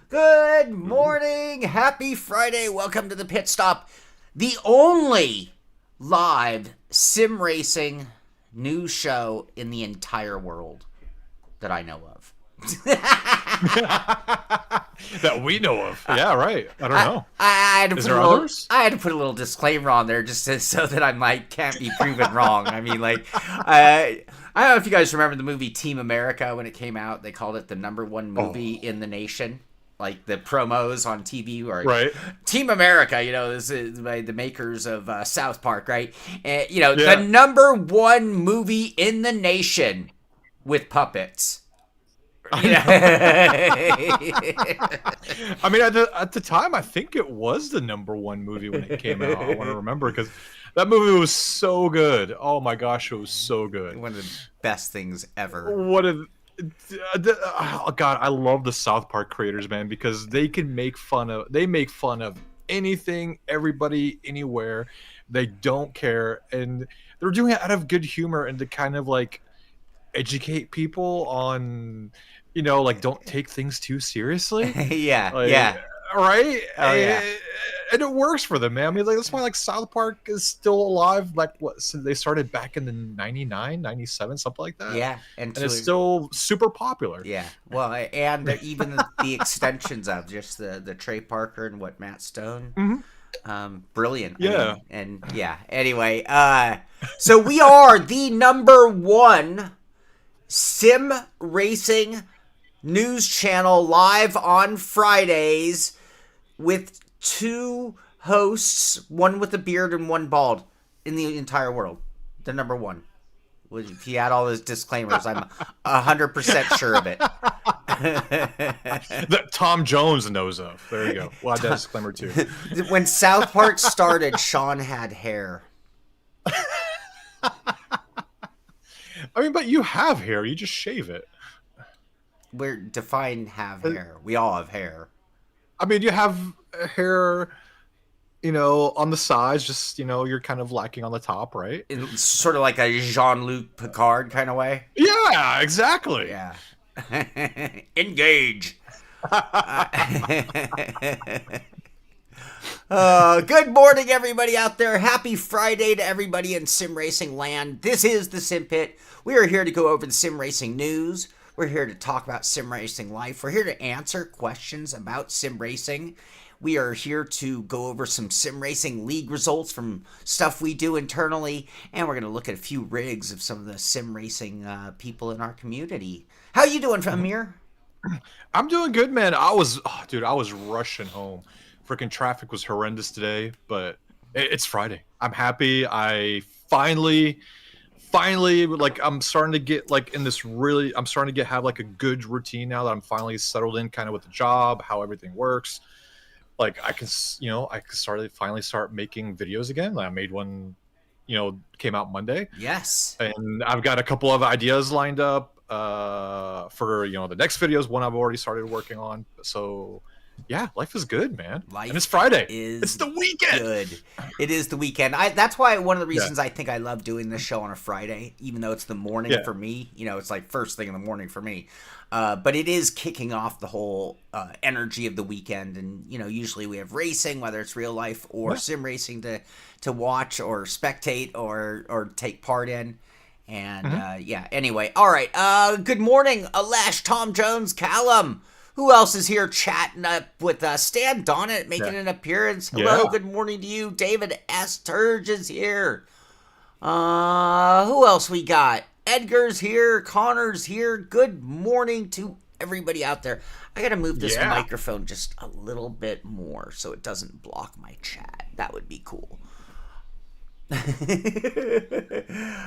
Good morning. Happy Friday. Welcome to the Pitstop, the only live sim racing news show in the entire world that I know of. That we know of. Yeah, right. I don't know. I had to Is put there a little, others? I had to put a little disclaimer on there so that can't be proven wrong. I mean, I don't know if you guys remember the movie Team America when it came out. They called it the #1 movie in the nation. Like the promos on TV or Right. Team America, this is by the makers of South Park, right? And, the Yeah. #1 movie in the nation with puppets. I You know? mean, at the time, I think it was the #1 movie when it came out. I want to remember because that movie was so good. Oh my gosh, it was so good. One of the best things ever. Oh God, I love the South Park creators, man, because they make fun of anything, everybody, anywhere. They don't care, and they're doing it out of good humor and to kind of like educate people on, like don't take things too seriously. Yeah, Like, yeah. right? Oh, yeah. And it works for them, man. I mean, like that's why like South Park is still alive. Like what? Since they started back in the 99, 97, something like that. Yeah, And it's still super popular. yeah. Well, and even the extensions of just the Trey Parker and Matt Stone, brilliant. Yeah. And yeah. Anyway, so we are the #1 sim racing news channel live on Fridays with two hosts, one with a beard and one bald, in the entire world. The #1. If you add all those disclaimers, I'm 100% sure of it. That Tom Jones knows of. There you go. Well, I did a disclaimer too. When South Park started, Sean had hair. I mean, but you have hair. You just shave it. We're define have hair. We all have hair. I mean, you have hair, on the sides. Just you're kind of lacking on the top, right? It's sort of like a Jean-Luc Picard kind of way. Yeah, exactly. Yeah. Engage. Good morning, everybody out there. Happy Friday to everybody in sim racing land. This is the Simpit. We are here to go over the sim racing news. We're here to talk about sim racing life. We're here to answer questions about sim racing. We are here to go over some sim racing league results from stuff we do internally, and we're going to look at a few rigs of some of the sim racing people in our community. How you doing, Amir? I'm doing good, man. I was rushing home. Freaking traffic was horrendous today, but it's Friday. I'm happy. I finally, like, I'm starting to get like in this really. I'm starting to have like a good routine now that I'm finally settled in, kind of with the job, how everything works. Like I can finally start making videos again. I made one, came out Monday. Yes. And I've got a couple of ideas lined up for the next videos. One I've already started working on. So yeah, life is good, man. And it's Friday. It's the weekend. Good. It is the weekend. That's why one of the reasons I think I love doing this show on a Friday, even though it's the morning for me. It's like first thing in the morning for me. But it is kicking off the whole energy of the weekend. And, usually we have racing, whether it's real life or sim racing to watch or spectate or take part in. And, anyway. All right. Good morning, Alesh, Tom Jones, Callum. Who else is here chatting up with us? Stan Donnet making an appearance. Hello, good morning to you. David S. Turge is here. Who else we got? Edgar's here. Connor's here. Good morning to everybody out there. I got to move this microphone just a little bit more so it doesn't block my chat. That would be cool.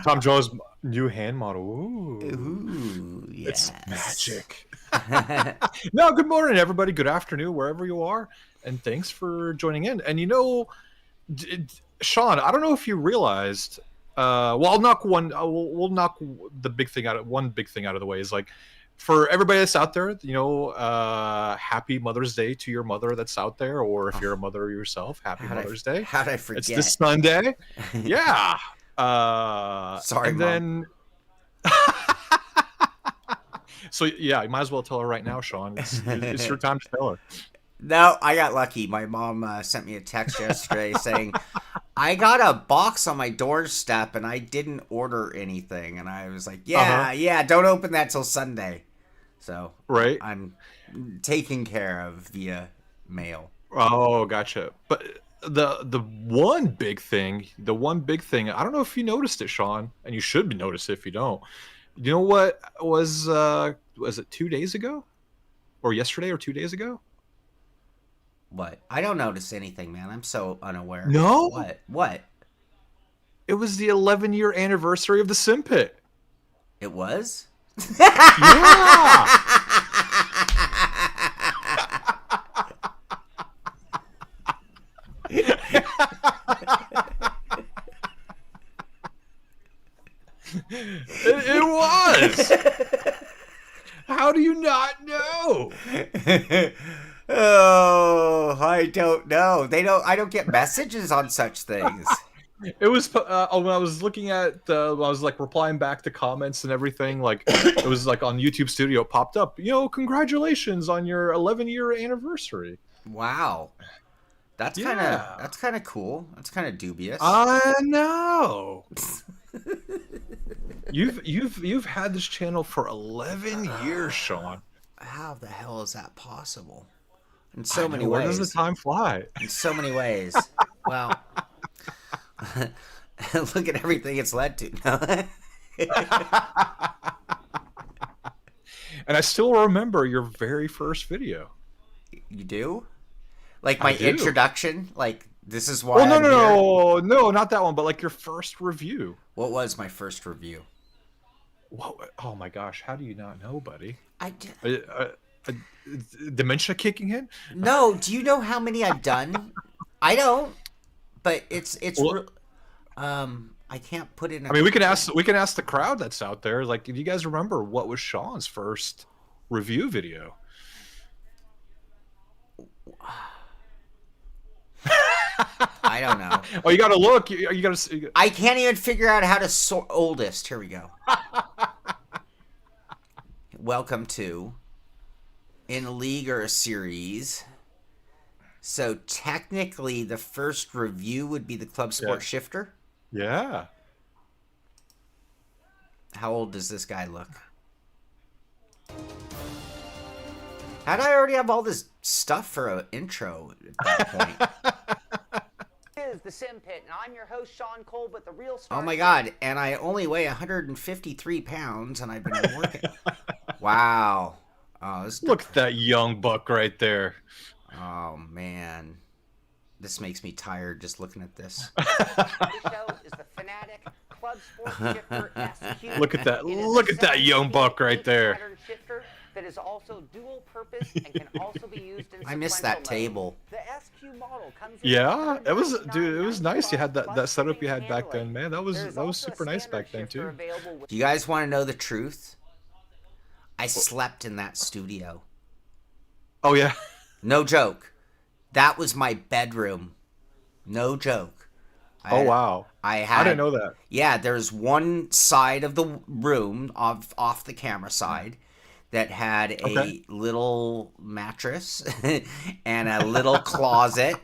Tom Jones' new hand model. Ooh, yes. It's magic. No, good morning, everybody. Good afternoon, wherever you are, and thanks for joining in. And Sean, I don't know if you realized. Well, I'll knock one. We'll knock the big thing out. One big thing out of the way is like, for everybody that's out there, happy Mother's Day to your mother that's out there, or if you're a mother yourself, happy Mother's Day. How'd I forget? It's this Sunday. Yeah. Sorry, and Mom. then So yeah, you might as well tell her right now, Sean. It's your time to tell her. No, I got lucky. My mom sent me a text yesterday saying, I got a box on my doorstep and I didn't order anything. And I was like, yeah, don't open that till Sunday. So right, I'm taken care of via mail. Oh, gotcha. But the one big thing, I don't know if you noticed it, Sean, and you should notice it if you don't. You know what was it 2 days ago? Or yesterday or 2 days ago? What? I don't notice anything, man. I'm so unaware. No? What? It was the 11-year anniversary of the Simpit. It was? Yeah! It was. How do you not know? Oh, I don't know. I don't get messages on such things. It was when I was looking at I was like replying back to comments and everything, like it was like on YouTube Studio, it popped up, congratulations on your 11-year anniversary. Wow. That's kind of cool. That's kind of dubious. I know. You've had this channel for 11 years, Sean. How the hell is that possible? In so many ways. Where does the time fly? In so many ways. Well, look at everything it's led to. And I still remember your very first video. You do? Like my introduction? Like, this is why No, not that one, but like your first review. What was my first review? Oh my gosh, how do you not know, buddy? I did. Dementia kicking in? No, do you know how many I've done? I don't, but it's I can't put in. I mean, we can ask the crowd that's out there. Like, do you guys remember what was Sean's first review video? I don't know. Oh, you gotta look. You gotta see. I can't even figure out how to oldest. Here we go. Welcome to In a League or a Series. So technically, the first review would be the Club Sport Shifter. Yeah. How old does this guy look? How did I already have all this stuff for an intro at that point? Is the Simpit, and I'm your host Sean Cole, but the real star. Oh my god! And I only weigh 153 pounds, and I've been working. Wow! Oh, look at that young buck right there. Oh man, this makes me tired just looking at this. This show is the Fanatic Club Sport Shifter SQ. Look at that! Look at that young buck right there. That is also dual purpose and can also be used in I missed that table. The SQ model comes it was, dude, it was nice. You had that setup you had back then, man. That was super nice back then too. Do you guys want to know the truth? I slept in that studio. Oh yeah. No joke. That was my bedroom. No joke. Wow. I didn't know that. Yeah, there's one side of the room off the camera side that had a little mattress and a little closet.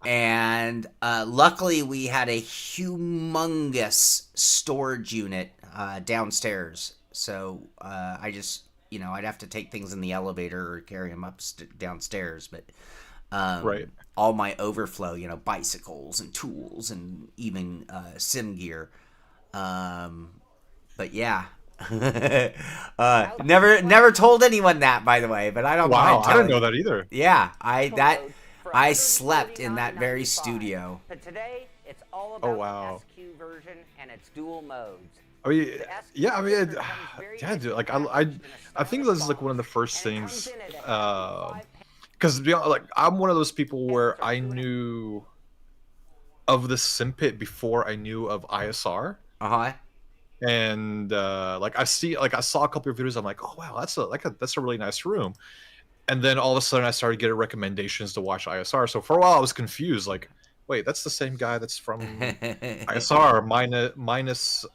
And luckily we had a humongous storage unit downstairs. So I just, I'd have to take things in the elevator or carry them downstairs. But all my overflow, bicycles and tools and even sim gear. But yeah. Never told anyone that, by the way, but I don't mind telling. I didn't know that either. Yeah, I slept in that very studio. But today it's all about the SQ version and its dual modes. I mean, dude, like I think this is like one of the first things, because like I'm one of those people where I knew of the Simpit before I knew of ISR. And like I saw a couple of videos. I'm like, oh wow, that's a really nice room. And then all of a sudden, I started getting recommendations to watch ISR. So for a while, I was confused. Like, wait, that's the same guy that's from ISR minus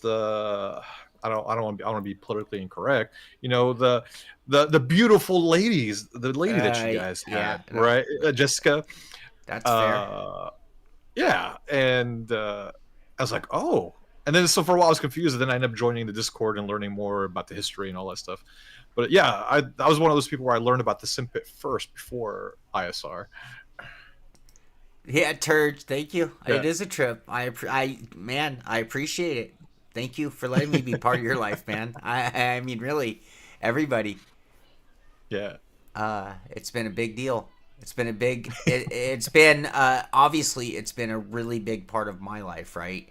the I don't want to be politically incorrect. You know, the beautiful ladies, the lady that you guys had, right? Jessica. That's fair. Yeah, and I was like, oh. And then so for a while I was confused, and then I ended up joining the Discord and learning more about the history and all that stuff. But yeah, I was one of those people where I learned about the Simpit first before ISR. Yeah, Turge, thank you. Yeah. It is a trip. I appreciate it. Thank you for letting me be part of your life, man. I mean, really, everybody. Yeah. It's been a big deal. It's been a big. It's been obviously it's been a really big part of my life, right?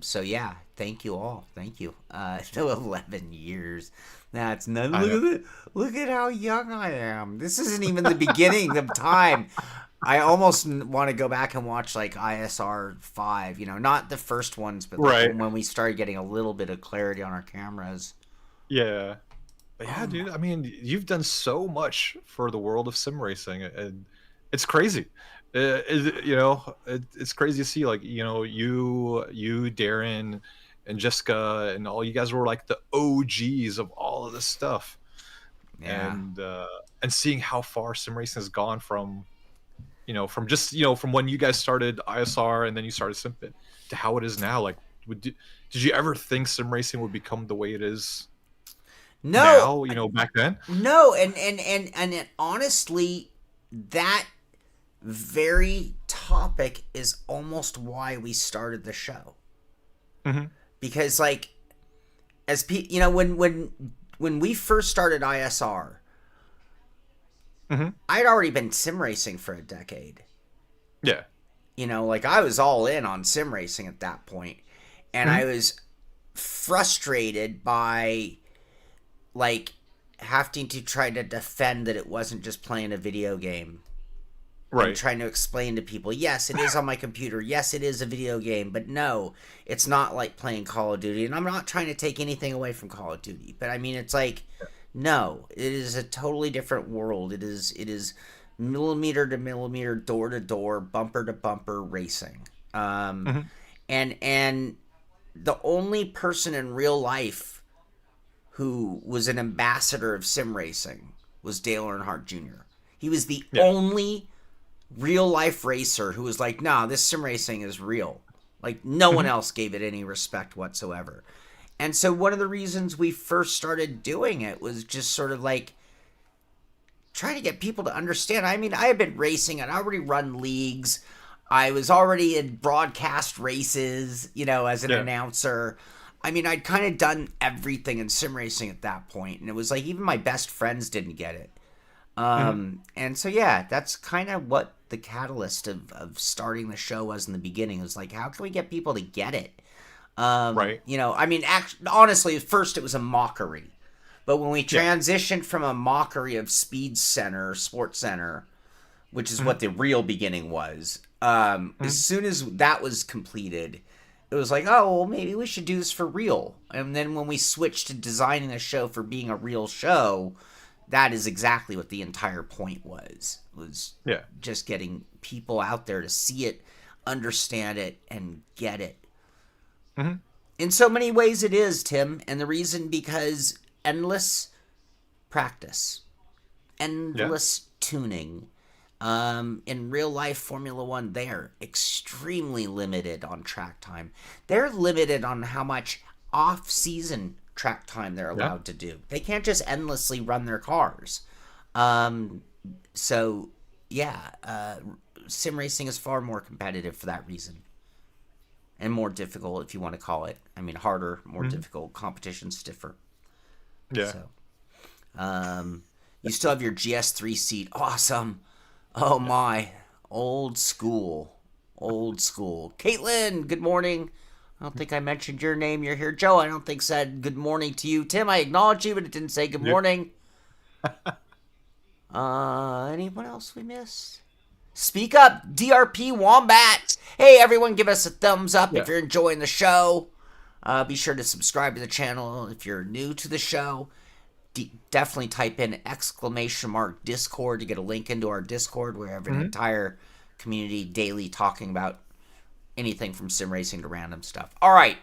So yeah, thank you all. Thank you. Still 11 years. That's not. Look at how young I am. This isn't even the beginning of time. I almost want to go back and watch like ISR 5. You know, not the first ones, but like when we started getting a little bit of clarity on our cameras. Yeah. But yeah, dude. I mean, you've done so much for the world of sim racing, and it's crazy. It's crazy to see, like, you know, you, Darren, and Jessica, and all you guys were like the OGs of all of this stuff. Yeah. And seeing how far sim racing has gone from, you know, from just, you know, from when you guys started ISR and then you started Simpit to how it is now. Like, did you ever think sim racing would become the way it is? No, now, you know, back then. No, and honestly, that very topic is almost why we started the show. Because like, you know, when we first started ISR, I'd already been sim racing for a decade. Yeah. You know, like I was all in on sim racing at that point, and I was frustrated by like having to try to defend that it wasn't just playing a video game. Right. And trying to explain to people, yes, it is on my computer. Yes, it is a video game, but no, it's not like playing Call of Duty. And I'm not trying to take anything away from Call of Duty, but I mean, it's like, no, it is a totally different world. It is millimeter to millimeter, door to door, bumper to bumper racing. And the only person in real life who was an ambassador of sim racing was Dale Earnhardt Jr. He was the only real life racer who was like, nah, this sim racing is real. Like, no one else gave it any respect whatsoever. And so one of the reasons we first started doing it was just sort of like trying to get people to understand. I mean, I had been racing. I'd already run leagues. I was already in broadcast races, you know, as an announcer. I mean, I'd kind of done everything in sim racing at that point. And it was like, even my best friends didn't get it. And so, yeah, that's kind of what the catalyst of starting the show was in the beginning. It was like, how can we get people to get it? Right. You know, I mean, honestly, at first it was a mockery. But when we transitioned from a mockery of Speed Center, Sports Center, which is what the real beginning was, as soon as that was completed, it was like, oh, well, maybe we should do this for real. And then when we switched to designing the show for being a real show, that is exactly what the entire point was just getting people out there to see it, understand it, and get it. In so many ways it is, Tim, and the reason because endless practice, endless tuning. In real life Formula One, they're extremely limited on track time. They're limited on how much off-season track time they're allowed to do. They can't just endlessly run their cars. So, sim racing is far more competitive for that reason. And more difficult, if you want to call it. I mean, harder, more difficult, competition stiffer. Yeah. So, you still have your GS3 seat. Awesome. Oh my. Old school. Caitlin, good morning. I don't think I mentioned your name. You're here. Joe, I don't think said good morning to you. Tim, I acknowledged you, but it didn't say good morning. Anyone else we missed? Speak up, DRP Wombat. Hey, everyone, give us a thumbs up if you're enjoying the show. Be sure to subscribe to the channel if you're new to the show. Definitely type in !Discord to get a link into our Discord. We have an entire community daily talking about anything from sim racing to random stuff. All right.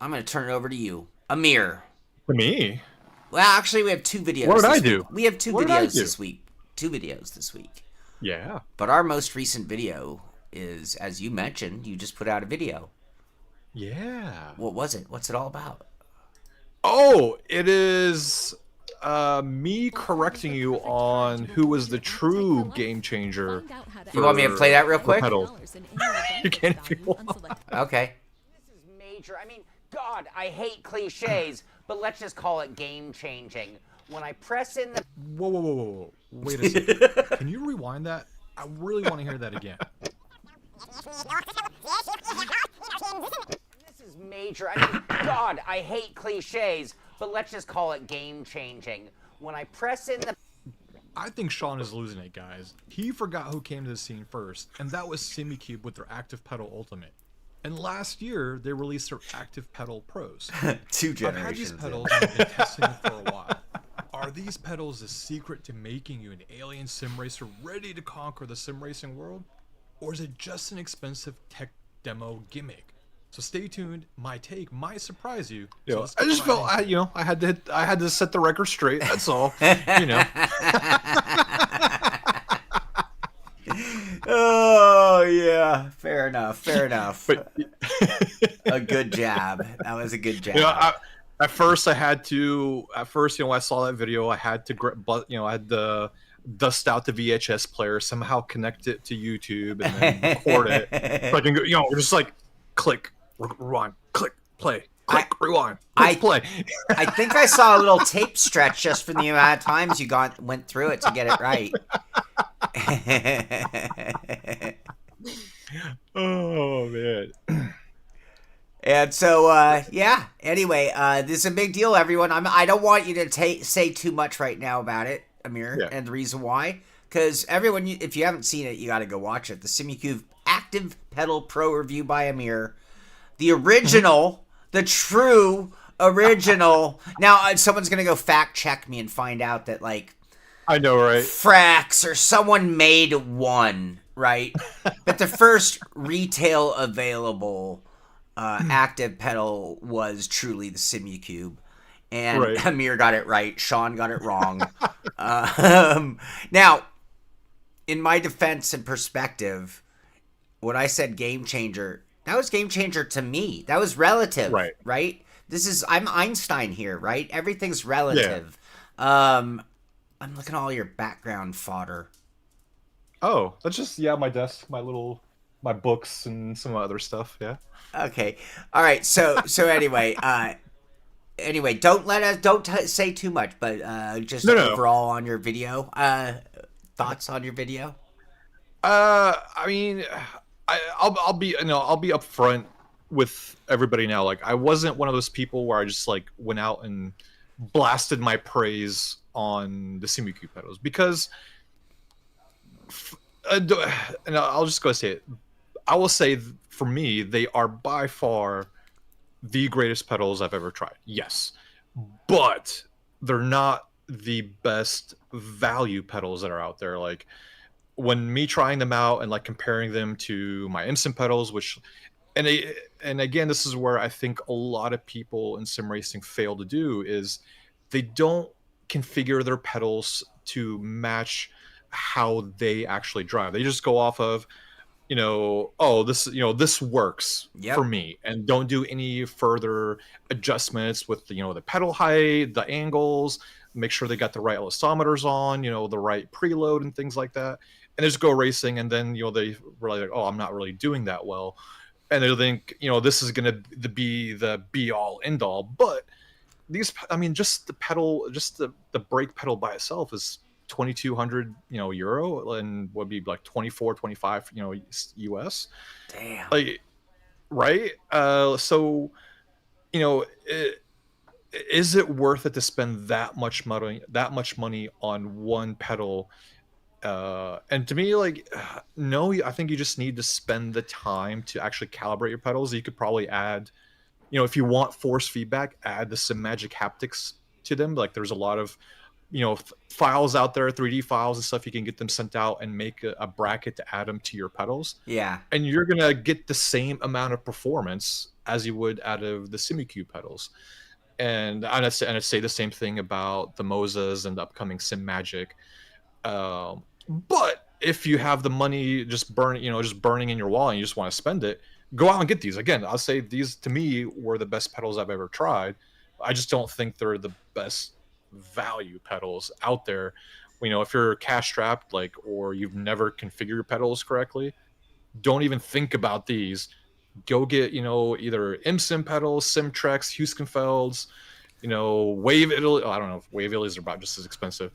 I'm going to turn it over to you. Amir. For me? Well, actually, we have 2 videos. What did I week. do? We have 2 videos this week. 2 videos this week. Yeah. But our most recent video is, as you mentioned, you just put out a video. Yeah. What was it? What's it all about? Oh, it is me correcting you on who was the true game changer. You want me to play that real quick? You can if you want. Okay. This is major. I mean, God, I hate cliches, but let's just call it game changing. When I press in the... Whoa. Wait a second. Can you rewind that? I really want to hear that again. This is major. I mean, God, I hate cliches, but let's just call it game changing. When I press in the... I think Sean is losing it, guys. He forgot who came to the scene first, and that was SimiCube with their Active Pedal Ultimate. And last year, they released their Active Pedal Pros. 2 generations. I've had these pedals and I've been testing them for a while. Are these pedals the secret to making you an alien sim racer ready to conquer the sim racing world? Or is it just an expensive tech demo gimmick? So stay tuned. My take might surprise you. So I just felt I had to set the record straight. That's all. Oh yeah, fair enough. But A good jab. That was a good jab. At first, when I saw that video, I had to, I had to dust out the VHS player, somehow connect it to YouTube, and then record it. So I can go, just like click, rewind, click, play, click, rewind, click, play. I think I saw a little tape stretch just from the amount of times you went through it to get it right. Oh man. And so, anyway, this is a big deal, everyone. I don't want you to say too much right now about it, Amir, and the reason why. Because everyone, if you haven't seen it, you got to go watch it. The SimiCube Active Pedal Pro review by Amir. The original, the true original. Now, someone's going to go fact check me and find out that, like, I know, right? Frax or someone made one, right? But the first retail available active pedal was truly the SimiCube, and Amir got it right. Sean got it wrong. Now, in my defense and perspective, when I said game changer, that was game changer to me. That was relative, right? I'm Einstein here, right? Everything's relative. Yeah. I'm looking at all your background fodder. Oh, that's just my desk, my books and some other stuff. Yeah. Okay. All right. So anyway, don't say too much, but just overall on your video, thoughts on your video. I mean, I'll be upfront with everybody now. Like, I wasn't one of those people where I just like went out and blasted my praise on the SimiCube pedals, because and I'll just go say it. I will say, for me, they are by far the greatest pedals I've ever tried. Yes, but they're not the best value pedals that are out there. Like, when me trying them out and like comparing them to my instant pedals, and again, this is where I think a lot of people in sim racing fail to do, is they don't configure their pedals to match how they actually drive. They just go off of, this works for me, and don't do any further adjustments with the pedal height, the angles, make sure they got the right elastometers on, the right preload and things like that. And they just go racing, and then they really like, oh, I'm not really doing that well, and they think this is going to be the be all end all. But these, I mean, just the pedal, just the brake pedal by itself is 2,200 euro, and would be like 24, 25 US. Damn. Like, right? So is it worth it to spend that much money on one pedal? And to me, like, no, I think you just need to spend the time to actually calibrate your pedals. You could probably add, if you want force feedback, add the some magic haptics to them. Like, there's a lot of files out there, 3D files and stuff. You can get them sent out and make a bracket to add them to your pedals. Yeah. And you're going to get the same amount of performance as you would out of the SimiQ pedals. And I'd say the same thing about the Mozas and the upcoming Sim Magic. But if you have the money just burning in your wallet and you just want to spend it, go out and get these. Again, I'll say these to me were the best pedals I've ever tried. I just don't think they're the best value pedals out there. If you're cash strapped, or you've never configured your pedals correctly, don't even think about these. Go get, either IMSIM pedals, Simtrex, Huskenfelds, Wave Italy. I don't know if Wave Italy's are about just as expensive,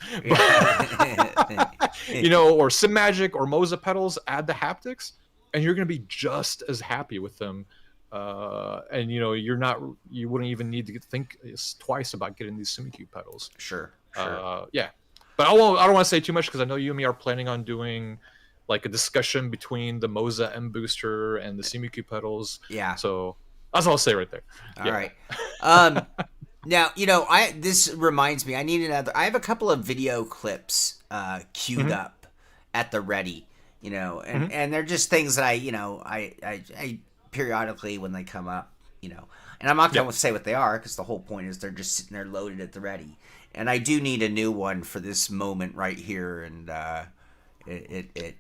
or Sim Magic or Moza pedals, add the haptics, and you're going to be just as happy with them. And you wouldn't even need to think twice about getting these SimiQ pedals. Sure. Yeah, but I don't want to say too much because I know you and me are planning on doing a discussion between the Moza M Booster and the SimiQ pedals. Yeah. So that's all I'll say right there. All right. Now, this reminds me, I have a couple of video clips queued up at the ready, and they're just things that I periodically when they come up, and I'm not going to say what they are because the whole point is they're just sitting there loaded at the ready. And I do need a new one for this moment right here. And if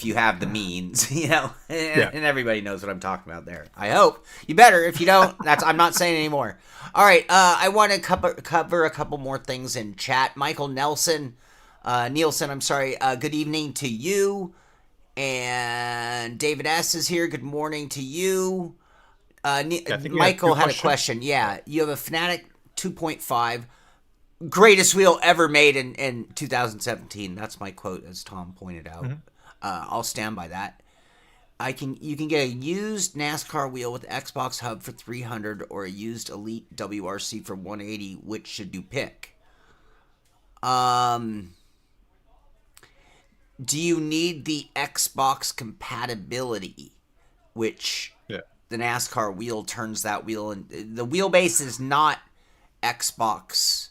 you have the means, and everybody knows what I'm talking about there. I hope you better. If you don't, I'm not saying anymore. All right. I want to cover a couple more things in chat. Michael Nielsen, I'm sorry. Good evening to you. And David S is here. Good morning to you. Michael had a question. Yeah. You have a Fnatic 2.5. Greatest wheel ever made in 2017. That's my quote, as Tom pointed out. I'll stand by that. You can get a used NASCAR wheel with Xbox Hub for $300 or a used Elite WRC for $180. Which should you pick? Do you need the Xbox compatibility? Which the NASCAR wheel turns that wheel, and the wheelbase is not Xbox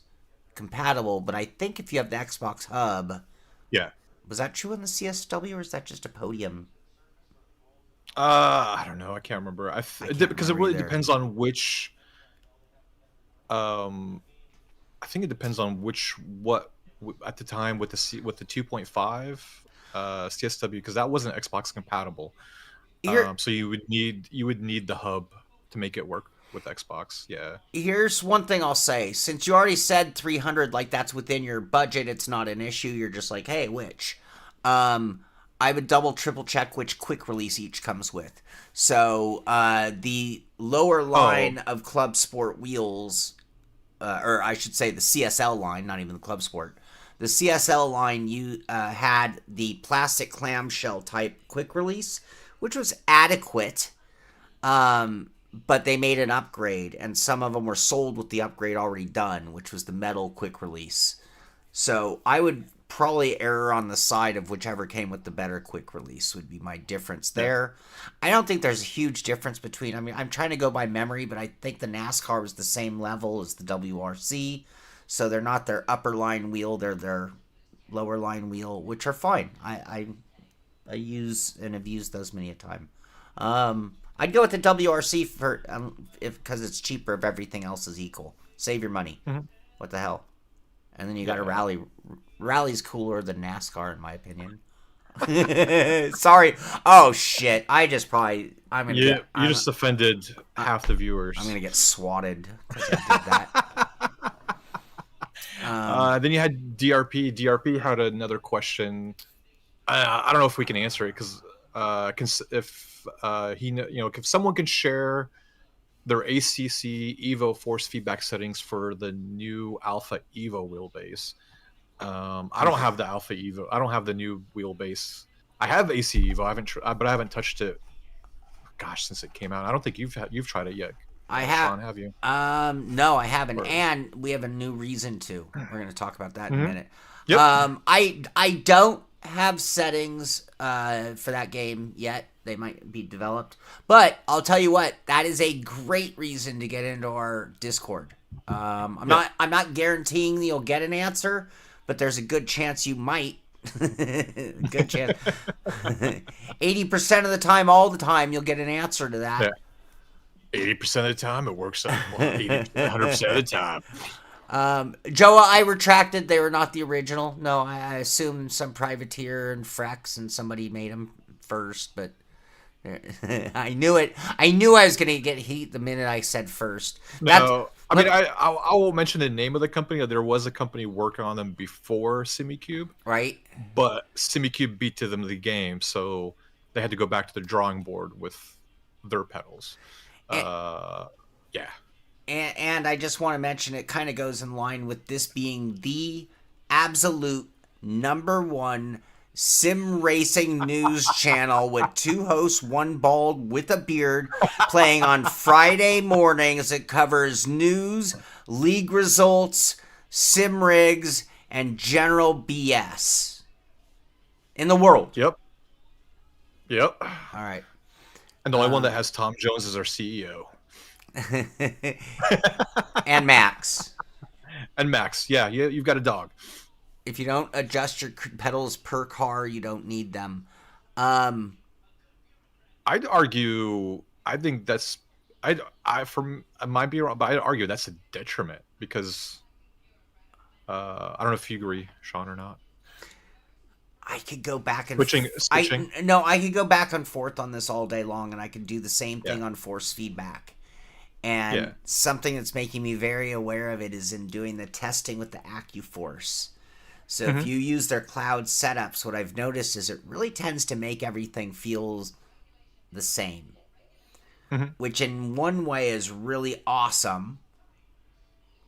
compatible, but I think if you have the Xbox Hub, was that true in the CSW or is that just a podium? I don't know. I can't remember. Because it really depends on which. I think it depends on what at the time with the 2.5 CSW, because that wasn't Xbox compatible. So you would need the hub to make it work with Xbox. Yeah. Here's one thing I'll say. Since you already said 300, that's within your budget, it's not an issue. You're just like, hey, which? I would triple check which quick release each comes with. So the lower line of Club Sport wheels, or I should say the CSL line, not even the Club Sport. The CSL line, you had the plastic clamshell type quick release, which was adequate. But they made an upgrade, and some of them were sold with the upgrade already done, which was the metal quick release. So I would probably err on the side of whichever came with the better quick release would be my difference there. I don't think there's a huge difference between, I'm trying to go by memory, but I think the NASCAR was the same level as the WRC. So they're not their upper line wheel, they're their lower line wheel, which are fine. I use and have used those many a time. I'd go with the WRC because it's cheaper if everything else is equal. Save your money. What the hell? And then you got a rally. Rally's cooler than NASCAR, in my opinion. Sorry. Oh shit! You just offended half the viewers. I'm gonna get swatted because I did that. Then you had DRP. DRP had another question. I don't know if we can answer it because if someone can share their ACC Evo force feedback settings for the new Alpha Evo wheelbase. I don't have the Alpha Evo. I don't have the new wheelbase. I have AC Evo. But I haven't touched it. Gosh, since it came out, I don't think you've tried it yet. I have. Sean, have you? No, I haven't. And we have a new reason to. We're going to talk about that in a minute. Yep. I don't have settings for that game yet. They might be developed. But I'll tell you what, that is a great reason to get into our Discord. I'm not guaranteeing that you'll get an answer, but there's a good chance you might. Good chance. 80% of the time, all the time, you'll get an answer to that. Yeah. 80% of the time, it works out. 100% of the time. Joa, I retracted. They were not the original. No, I assumed some privateer and Frex and somebody made them first, but I knew it. I knew I was going to get heat the minute I said first. No, I won't mention the name of the company. There was a company working on them before SimiCube. Right. But SimiCube beat to them the game, so they had to go back to the drawing board with their pedals. Yeah. And I just want to mention it kind of goes in line with this being the absolute #1 sim racing news channel with 2 hosts, 1 bald with a beard, playing on Friday mornings. It covers news, league results, sim rigs, and general BS in the world. Yep. All right. And the only one that has Tom Jones as our CEO. And Max. And Max, yeah, you've got a dog. If you don't adjust your pedals per car, you don't need them. I'd argue. I think that's. I might be wrong, but I'd argue that's a detriment because. I don't know if you agree, Sean, or not. I could go back and switching. I could go back and forth on this all day long, and I could do the same thing on force feedback. And something that's making me very aware of it is in doing the testing with the AccuForce. So if you use their cloud setups, what I've noticed is it really tends to make everything feel the same. Which in one way is really awesome.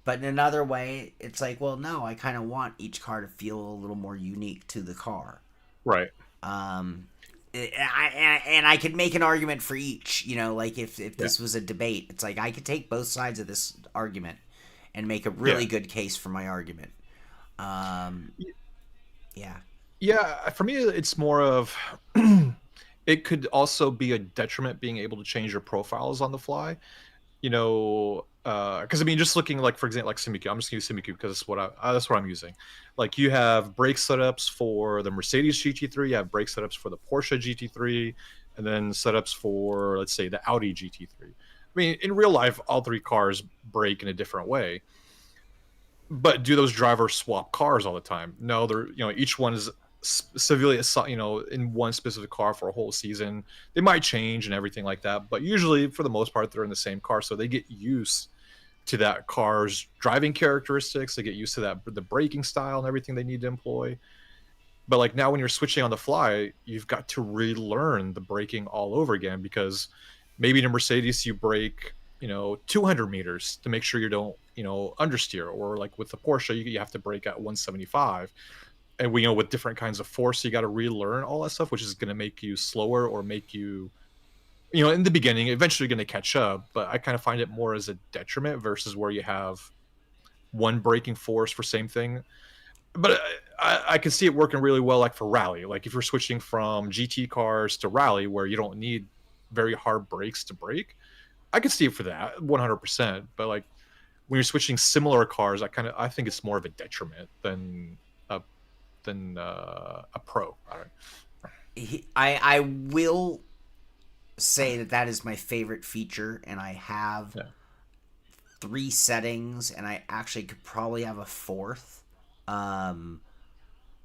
But in another way, it's like, well, no, I kind of want each car to feel a little more unique to the car. Right. And I could make an argument for each, like if this was a debate, it's like I could take both sides of this argument and make a really good case for my argument. Yeah, for me, it's more of it could also be a detriment being able to change your profiles on the fly. Because I mean, just looking like, for example, like SimiCube. I'm just going to use SimiCube because that's what I'm using. Like you have brake setups for the Mercedes GT3, you have brake setups for the Porsche GT3, and then setups for, let's say, the Audi GT3. I mean, in real life, all 3 cars brake in a different way. But do those drivers swap cars all the time? No, they're each one is severely in one specific car for a whole season. They might change and everything like that, but usually for the most part they're in the same car, so they get used to that car's driving characteristics. They get used to the braking style and everything they need to employ. But like now when you're switching on the fly, you've got to relearn the braking all over again, because maybe in a Mercedes you brake 200 meters to make sure you don't understeer, or like with the Porsche you have to brake at 175. And we with different kinds of force, you got to relearn all that stuff, which is going to make you slower or make you, in the beginning, eventually going to catch up. But I kind of find it more as a detriment versus where you have one braking force for same thing. But I can see it working really well, like for rally. Like if you're switching from GT cars to rally, where you don't need very hard brakes to brake, I can see it for that 100%. But like when you're switching similar cars, I think it's more of a detriment than a pro. I will say that is my favorite feature, and I have 3 settings, and I actually could probably have a 4th. I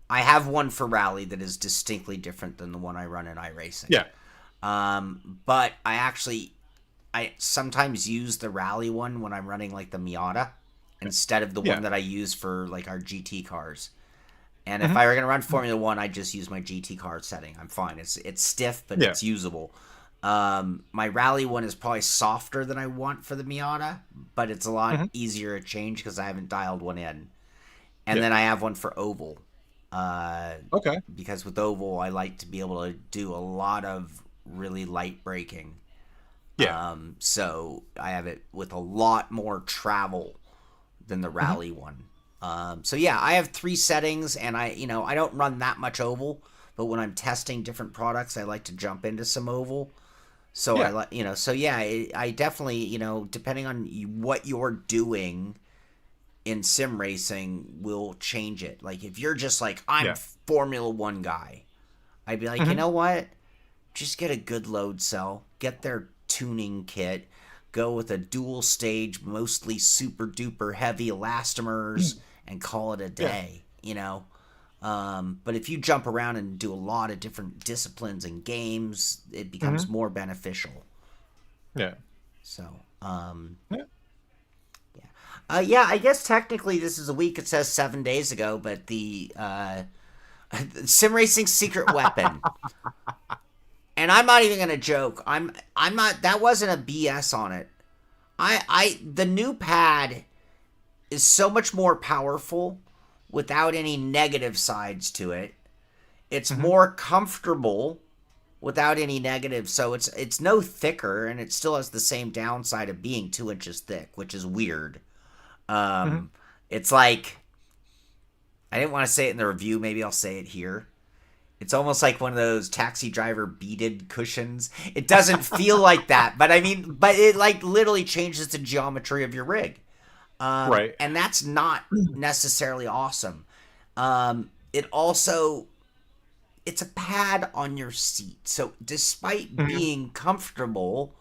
have one for rally that is distinctly different than the one I run in iRacing. But I sometimes use the rally one when I'm running like the Miata instead of the one that I use for like our GT cars. And if I were going to run Formula 1, I'd just use my GT car setting. I'm fine. It's stiff, but it's usable. My rally one is probably softer than I want for the Miata, but it's a lot easier to change because I haven't dialed one in. And then I have one for oval. Because with oval, I like to be able to do a lot of really light braking. So I have it with a lot more travel than the rally one. I have 3 settings, and I don't run that much oval, but when I'm testing different products, I like to jump into some oval. So I like, so yeah, I definitely, depending on what you're doing in sim racing will change it. Like if you're just like, I'm Formula One guy, I'd be like, you know what? Just get a good load cell, get their tuning kit, go with a dual stage, mostly super duper heavy elastomers, and call it a day, But if you jump around and do a lot of different disciplines and games, it becomes more beneficial. Yeah. So, yeah, I guess technically this is a week. It says 7 days ago, but the sim racing secret weapon. And I'm not even gonna joke. I'm not. That wasn't a BS on it. The new pad is so much more powerful without any negative sides to it. It's more comfortable without any negatives. So it's no thicker, and it still has the same downside of being 2 inches thick, which is weird. It's like, I didn't want to say it in the review. Maybe I'll say it here. It's almost like one of those taxi driver beaded cushions. It doesn't feel like that, but it like literally changes the geometry of your rig. Right. And that's not necessarily awesome. It also, it's a pad on your seat. So despite being comfortable,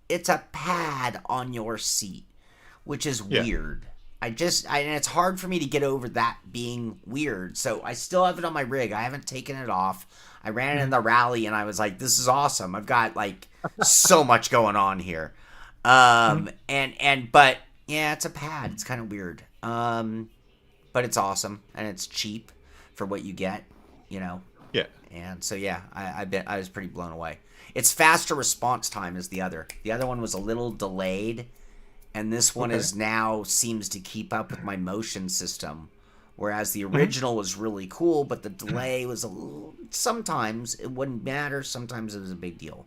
it's a pad on your seat, which is weird. And it's hard for me to get over that being weird. So I still have it on my rig. I haven't taken it off. I ran it in the rally and I was like, this is awesome. I've got like so much going on here. But yeah, it's a pad. It's kind of weird. But it's awesome and it's cheap for what you get, Yeah. And so, yeah, I was pretty blown away. It's faster response time as the other. The other one was a little delayed. And this one is now seems to keep up with my motion system, whereas the original was really cool, but the delay was a little. Sometimes it wouldn't matter. Sometimes it was a big deal.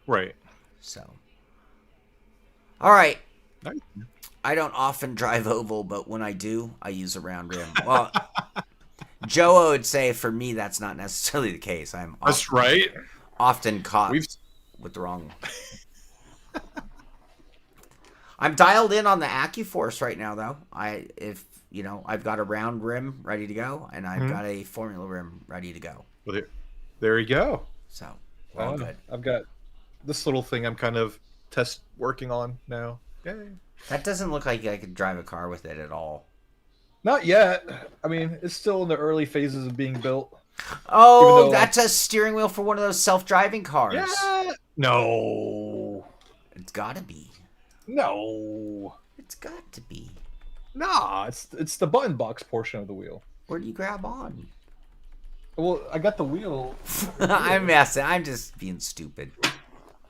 Right. So. All right. Nice. I don't often drive oval, but when I do, I use a round rim. Well, Joe would say for me that's not necessarily the case. That's right. Often caught with the wrong one. I'm dialed in on the AccuForce right now, though. I've got a round rim ready to go, and I've got a Formula rim ready to go. Well, there you go. So, all good. I've got this little thing I'm kind of working on now. Yay. That doesn't look like I could drive a car with it at all. Not yet. I mean, it's still in the early phases of being built. Oh, that's a steering wheel for one of those self-driving cars. Yeah. No. It's got to be. No. It's got to be. Nah, it's the button box portion of the wheel. Where do you grab on? Well, I got the wheel. I'm messing. I'm just being stupid.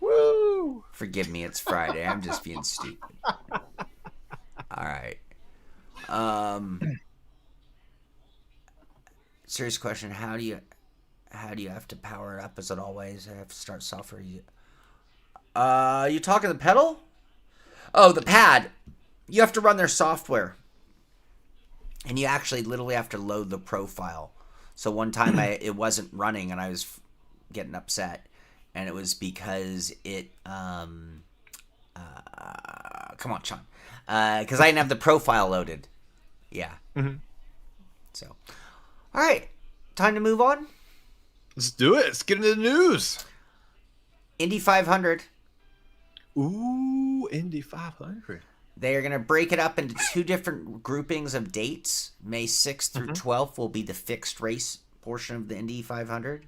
Woo! Forgive me, it's Friday. I'm just being stupid. All right. Serious question. How do you have to power it up? Is it always I have to start software? You talking the pedal? Oh, the pad. You have to run their software. And you actually literally have to load the profile. So one time it wasn't running and I was getting upset. And it was because it... come on, Sean. Because I didn't have the profile loaded. Yeah. So. All right. Time to move on? Let's do it. Let's get into the news. Indy 500. Ooh, Indy 500. They are going to break it up into two different groupings of dates. May 6th through 12th will be the fixed race portion of the Indy 500.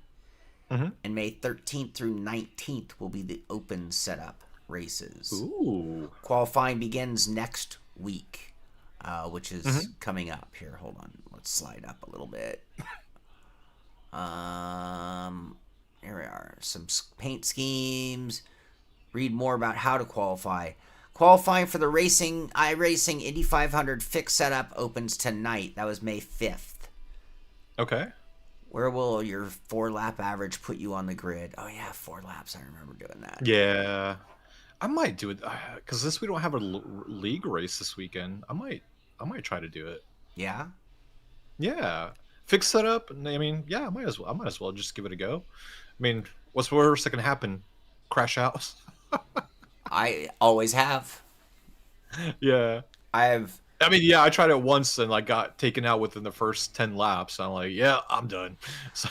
And May 13th through 19th will be the open setup races. Ooh. Qualifying begins next week, which is coming up. Here, hold on. Let's slide up a little bit. Here we are. Some paint schemes. Read more about how to qualify. Qualifying for the iRacing Indy 500 fixed setup opens tonight. That was May 5th. Okay. Where will your 4-lap average put you on the grid? Oh, yeah, 4 laps. I remember doing that. Yeah. I might do it because we don't have a league race this weekend. I might try to do it. Yeah? Yeah. Fixed setup. I mean, yeah, I might as well just give it a go. I mean, what's worse that can happen? crash out? I always have. Yeah. I've I mean, yeah, I tried it once and like got taken out within the first 10 laps. I'm like, yeah, I'm done. So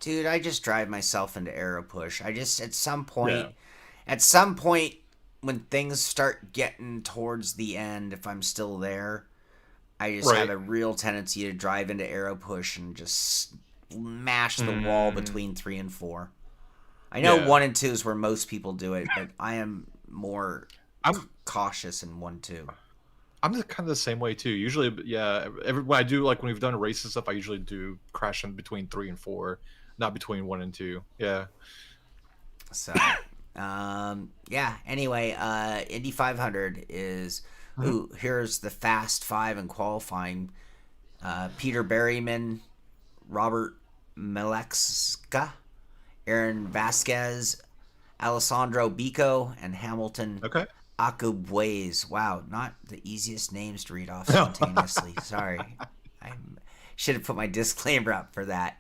dude, I just drive myself into arrow push. I just yeah. at some point when things start getting towards the end, if I'm still there, I just have Right. a real tendency to drive into arrow push and just mash the wall between 3 and 4. I know Yeah. 1 and 2 is where most people do it, but I am more I'm cautious in 1 2. I'm kind of the same way too. Usually, yeah, when I do like when we've done races stuff, I usually do crash in between 3 and 4, not between 1 and 2. Yeah. So, yeah. Anyway, Indy 500 is. Ooh, here's the Fast Five in qualifying. Peter Berryman, Robert Melexka, Aaron Vasquez, Alessandro Bico, and Hamilton Okay. Akubuez. Wow, not the easiest names to read off spontaneously. Sorry. I should have put my disclaimer up for that.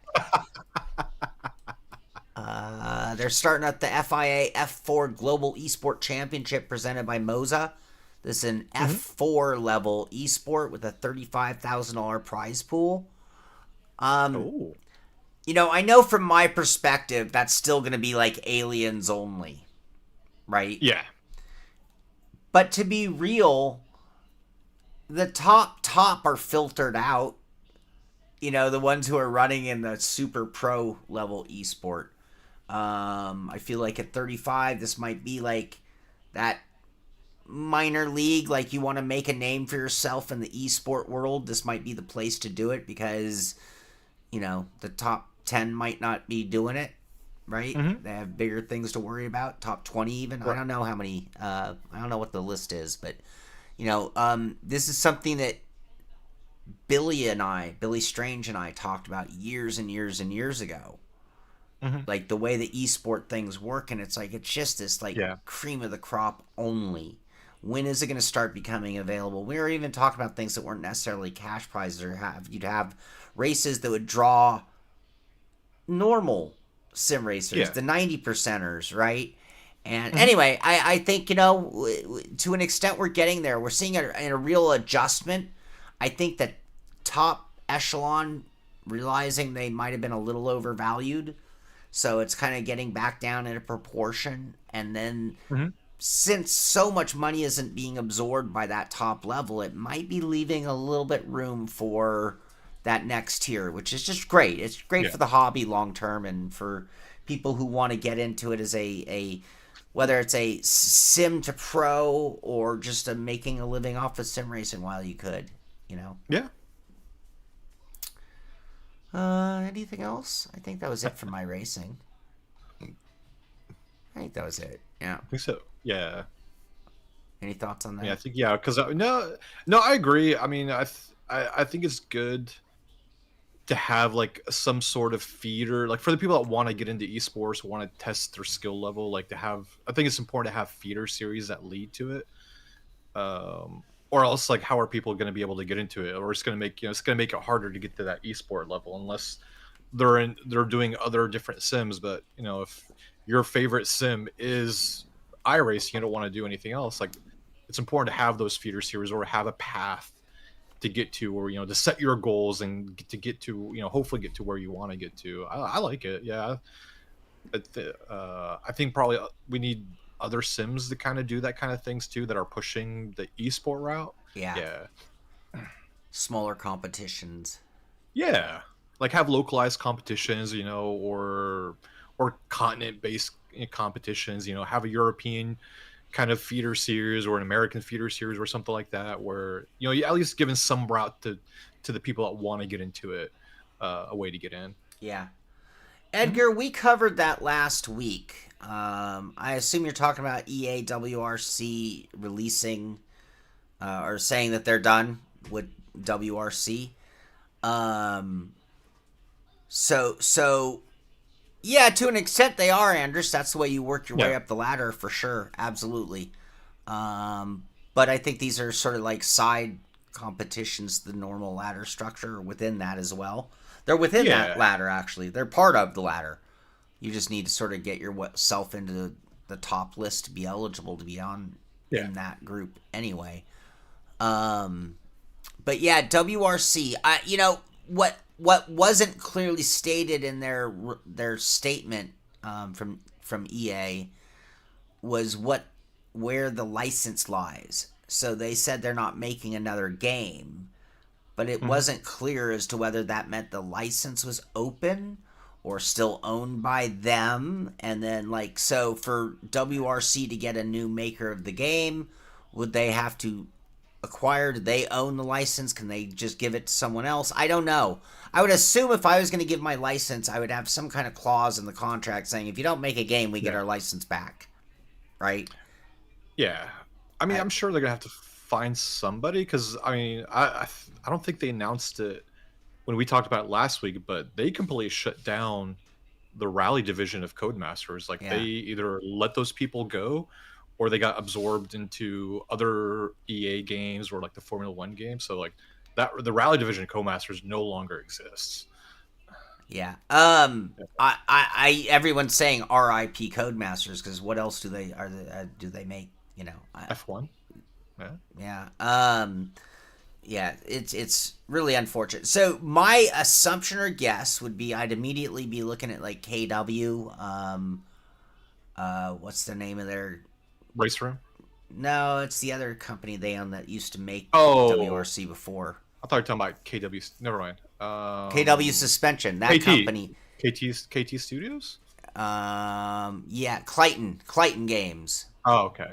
They're starting at the FIA F4 Global Esport Championship presented by Moza. This is an F4 level esport with a $35,000 prize pool. Oh. You know, I know from my perspective that's still going to be like aliens only, right? Yeah. But to be real, the top are filtered out. You know, the ones who are running in the super pro level esport. I feel like at 35, this might be like that minor league. Like you want to make a name for yourself in the esport world. This might be the place to do it because, you know, the top 10 might not be doing it. Right? They have bigger things to worry about. Top 20 even. Right. I don't know how many. I don't know what the list is, but you know, this is something that Billy Strange and I talked about years and years and years ago. Like the way the esport things work, and it's like it's just this like cream of the crop only. When is it going to start becoming available? We were even talking about things that weren't necessarily cash prizes, or you'd have races that would draw normal sim racers, the 90%ers, right? And anyway, I think, you know, to an extent we're getting there. We're seeing a real adjustment. I think that top echelon realizing they might have been a little overvalued, so it's kind of getting back down in a proportion. And then since so much money isn't being absorbed by that top level, it might be leaving a little bit room for that next tier, which is just great. It's great for the hobby long term and for people who want to get into it as a whether it's a sim to pro or just making a living off of sim racing while you could, you know. Yeah. Anything else? I think that was it for my racing. I think that was it. Yeah. I think so. Yeah. Any thoughts on that? Yeah, I think because no, I agree. I mean, I think it's good to have like some sort of feeder, like for the people that want to get into esports, want to test their skill level, like to have. I think it's important to have feeder series that lead to it. Or else, like, how are people going to be able to get into it? Or it's going to make it's going to make it harder to get to that esport level unless they're doing other different sims. But you know, if your favorite sim is iRacing, you don't want to do anything else. Like, it's important to have those feeder series or have a path to get to, or to set your goals and to get to, hopefully get to where you want to get to. I like it. Yeah, I think probably we need other sims to kind of do that kind of things too, that are pushing the esport route. Yeah. Smaller competitions. Yeah, like have localized competitions, or continent-based competitions. Have a European kind of feeder series or an American feeder series or something like that, where you at least giving some route to the people that want to get into it, a way to get in. Yeah. Edgar, we covered that last week. I assume you're talking about EAWRC releasing or saying that they're done with WRC. So yeah, to an extent they are, Anders. That's the way you work your way up the ladder for sure. Absolutely. But I think these are sort of like side competitions, the normal ladder structure within that as well. They're within that ladder, actually. They're part of the ladder. You just need to sort of get yourself into the top list to be eligible to be on in that group anyway. But yeah, WRC. What wasn't clearly stated in their statement from EA was where the license lies. So they said they're not making another game, but it wasn't clear as to whether that meant the license was open or still owned by them. And then, like, so for WRC to get a new maker of the game, would they have to acquire? Do they own the license? Can they just give it to someone else? I don't know. I would assume if I was going to give my license, I would have some kind of clause in the contract saying, if you don't make a game, we get our license back. Right? Yeah. I mean, I'm sure they're going to have to find somebody, because, I mean, I don't think they announced it when we talked about it last week, but they completely shut down the rally division of Codemasters. Like, they either let those people go or they got absorbed into other EA games or like the Formula One game. So like that, the rally division of Codemasters no longer exists. Yeah. Everyone's saying R.I.P. Codemasters, because what else do they make? You know, F1. Yeah. Yeah. It's really unfortunate. So my assumption or guess would be I'd immediately be looking at like KW. What's the name of their Race Room? No, it's the other company they own that used to make WRC before. I thought you were talking about KW. Never mind. KW Suspension. That KT. company. KT Studios? Yeah, Clayton Games. Oh, okay.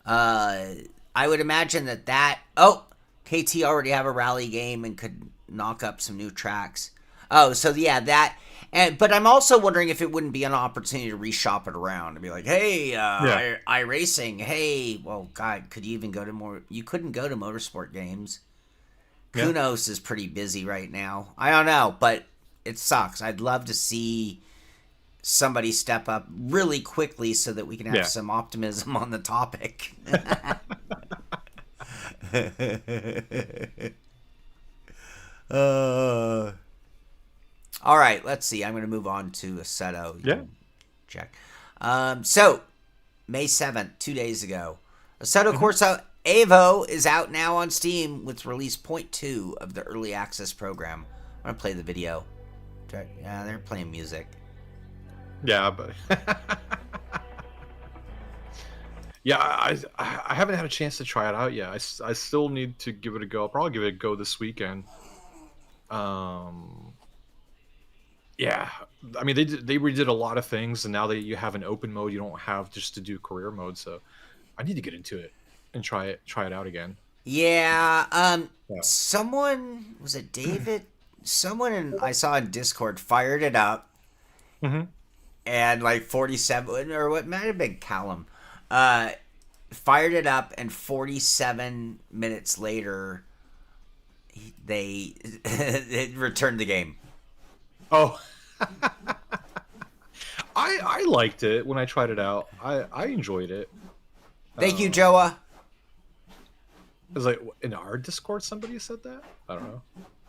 I would imagine that. Oh, KT already have a rally game and could knock up some new tracks. Oh, so yeah, that. But I'm also wondering if it wouldn't be an opportunity to reshop it around and be like, hey, iRacing, hey, well, God, could you even go to more? You couldn't go to motorsport games. Yeah. Kunos is pretty busy right now. I don't know, but it sucks. I'd love to see somebody step up really quickly so that we can have some optimism on the topic. All right, let's see. I'm going to move on to Assetto. Yeah. Check. So, May 7th, 2 days ago, Assetto Corsa EVO is out now on Steam with release 0.2 of the early access program. I'm going to play the video. Yeah, they're playing music. Yeah, but... yeah, I haven't had a chance to try it out yet. I still need to give it a go. I'll probably give it a go this weekend. Yeah, I mean, they redid a lot of things, and now that you have an open mode, you don't have just to do career mode. So I need to get into it and try it out again. Yeah. Someone, was it David? Someone I saw in Discord fired it up, and like 47, or what might have been Callum, fired it up, and 47 minutes later, they returned the game. Oh, I liked it when I tried it out. I enjoyed it. Thank you, Joa. It was like in our Discord somebody said that? I don't know.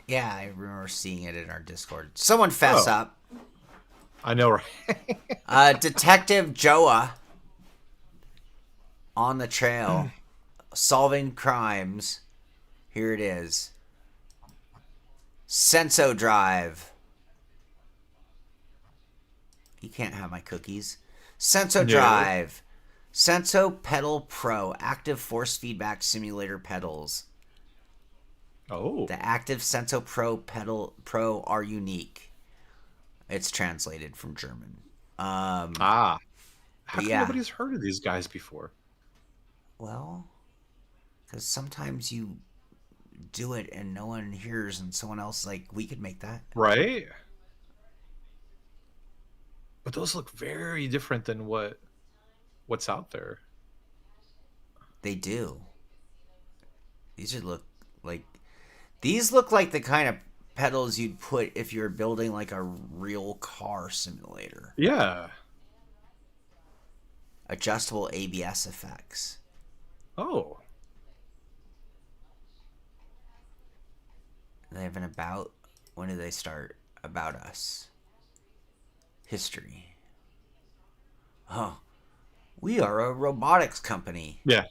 Yeah, I remember seeing it in our Discord. Someone fess up. I know, right? Detective Joa on the trail, solving crimes. Here it is. Senso Drive. You can't have my cookies. Senso Drive. Senso Pedal Pro. Active force feedback simulator pedals. Oh. The active Senso Pro Pedal Pro are unique. It's translated from German. How come nobody's heard of these guys before? Well, because sometimes you do it and no one hears, and someone else is like, we could make that. Right? But those look very different than what's out there. They do. These look like the kind of pedals you'd put if you're building like a real car simulator. Yeah. Adjustable ABS effects. Oh. They have an about. When did they start? About Us. History. We are a robotics company. Yeah.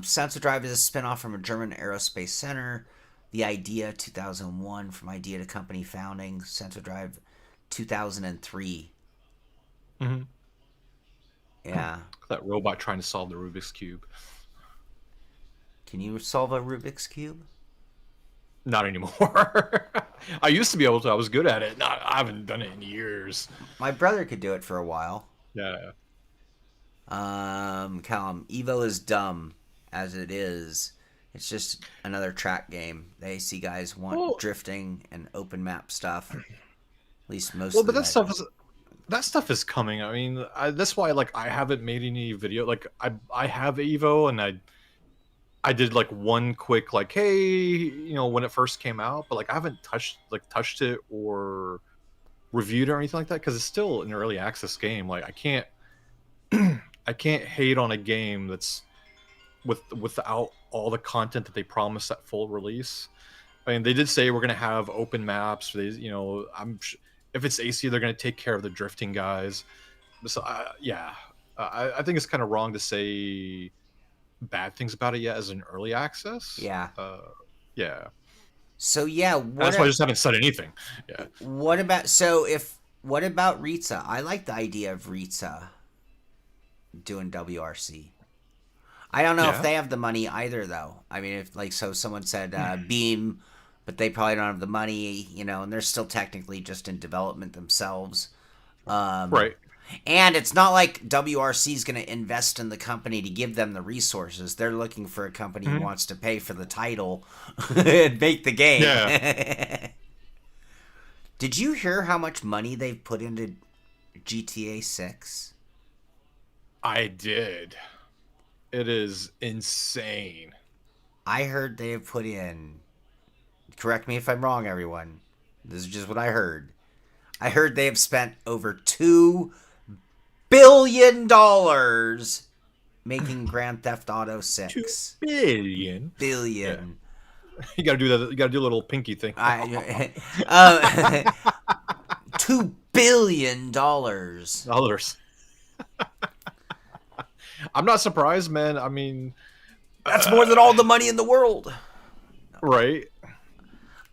Sensor Drive is a spinoff from a German aerospace center. The idea 2001 from idea to company founding. Sensor Drive 2003. Mm-hmm. Yeah. That robot trying to solve the Rubik's Cube. Can you solve a Rubik's Cube? Not anymore. I used to be able to. I was good at it. I haven't done it in years. My brother could do it for a while. Yeah. Callum, Evo is dumb as it is. It's just another track game. They see guys want drifting and open map stuff. At least most. But that stuff is coming. I mean, that's why I haven't made any video. Like I have Evo, and I did like one quick hey, when it first came out, but I haven't touched it or reviewed or anything like that because it's still an early access game. I can't I can't hate on a game that's without all the content that they promised at full release. I mean, they did say we're gonna have open maps. If it's AC, they're gonna take care of the drifting guys. So I think it's kind of wrong to say bad things about it yet as an early access. Yeah. Yeah. So yeah, that's why I just haven't said anything. Yeah. What about Ritza? I like the idea of Ritza doing WRC. I don't know if they have the money either, though. I mean, if someone said Beam, but they probably don't have the money, and they're still technically just in development themselves. Right. And it's not like WRC is going to invest in the company to give them the resources. They're looking for a company who wants to pay for the title and make the game. Yeah. Did you hear how much money they've put into GTA 6? I did. It is insane. I heard they have put in... Correct me if I'm wrong, everyone. This is just what I heard. I heard they have spent over $2 billion making Grand Theft Auto 6. 2 billion. Billion. Yeah. You gotta do that. You gotta do a little pinky thing. $2 billion. I'm not surprised, man. I mean, that's more than all the money in the world. Right.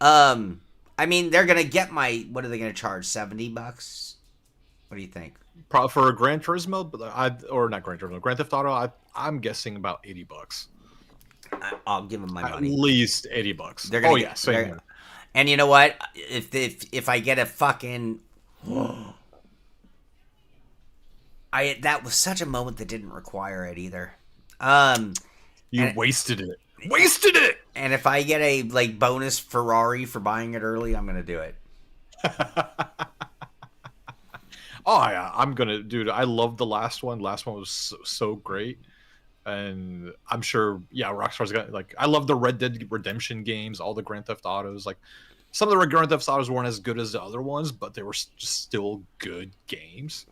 I mean, they're gonna get what are they gonna charge? $70? What do you think? Probably for a Gran Turismo, or not Gran Turismo, Grand Theft Auto. I'm guessing about $80. I'll give them my money. At least $80. They're gonna same here. And you know what? If I get a fucking, that was such a moment that didn't require it either. You wasted it. Wasted it. And if I get a bonus Ferrari for buying it early, I'm gonna do it. Oh yeah, I'm gonna, dude. I love the last one. Last one was so great, and I'm sure, Rockstar's got I love the Red Dead Redemption games, all the Grand Theft Autos. Some of the Grand Theft Autos weren't as good as the other ones, but they were just still good games.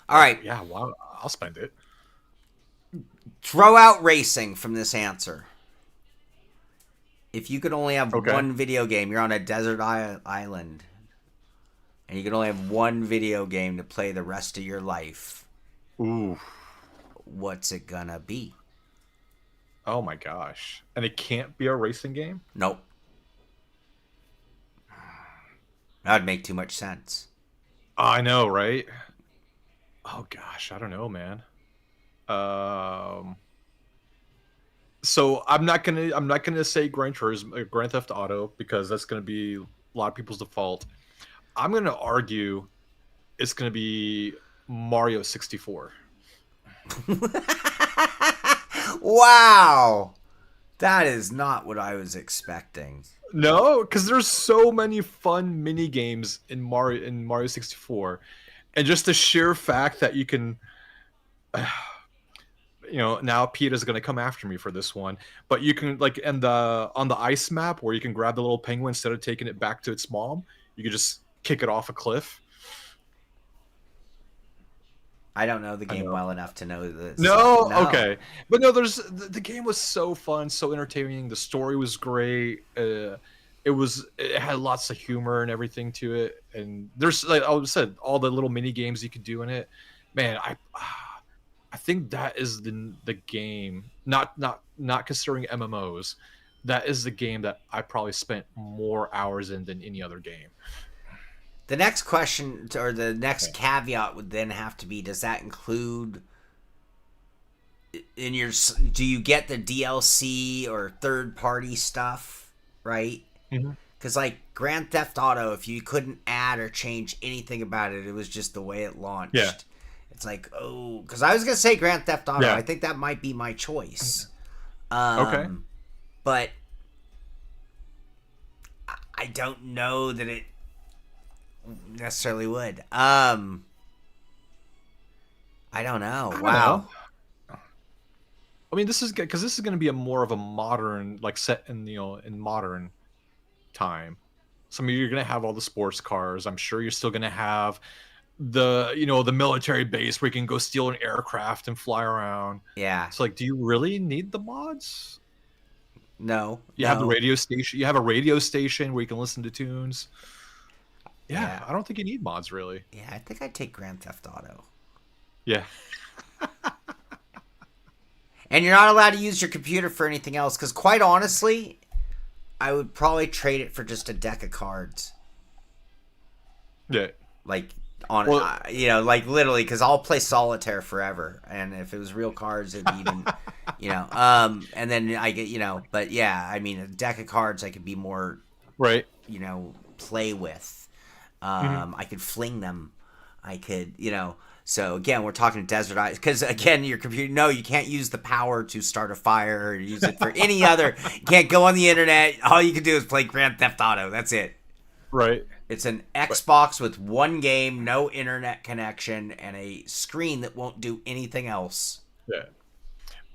All right. Yeah, well, I'll spend it. Throw out racing from this answer. If you could only have one video game, you're on a desert island, and you can only have one video game to play the rest of your life. Ooh. What's it gonna be? Oh my gosh. And it can't be a racing game? Nope. That would make too much sense. I know, right? Oh gosh, I don't know, man. So I'm not gonna say Grand Theft Auto because that's gonna be a lot of people's default. I'm gonna argue it's gonna be Mario 64. Wow, that is not what I was expecting. No, because there's so many fun mini games in Mario 64, and just the sheer fact that you can. Now PETA's gonna come after me for this one, but you can on the ice map where you can grab the little penguin instead of taking it back to its mom, you can just kick it off a cliff. I don't know the game well enough to know this. No, okay, but no, the game was so fun, so entertaining. The story was great. It it had lots of humor and everything to it, and there's, like I said, all the little mini games you could do in it. Man, I think that is the game, not considering MMOs, that is the game that I probably spent more hours in than any other game. The next question, or the next caveat, would then have to be: does that include in your? Do you get the DLC or third-party stuff? Right? Because like Grand Theft Auto, if you couldn't add or change anything about it, it was just the way it launched. Yeah. It's like, oh, because I was gonna say Grand Theft Auto. Yeah. I think that might be my choice. Okay. But I don't know that it necessarily would. I don't know. Wow. I mean, this is going to be a more of a modern, like, set in, in modern time. So I mean, you're going to have all the sports cars. I'm sure you're still going to have the military base where you can go steal an aircraft and fly around. Yeah. It's like, do you really need the mods? No. You have the radio station. You have a radio station where you can listen to tunes. Yeah, I don't think you need mods, really. Yeah, I think I'd take Grand Theft Auto. Yeah. And you're not allowed to use your computer for anything else, because quite honestly, I would probably trade it for just a deck of cards. Yeah. Like, like literally, because I'll play solitaire forever, and if it was real cards, it'd be even, and then I get, but yeah, I mean, a deck of cards I could be more, right, play with. I could fling them. I could, So again, we're talking desert eyes, because again, your computer. No, you can't use the power to start a fire or use it for any other. You can't go on the internet. All you can do is play Grand Theft Auto. That's it. Right. It's an Xbox with one game, no internet connection, and a screen that won't do anything else. Yeah.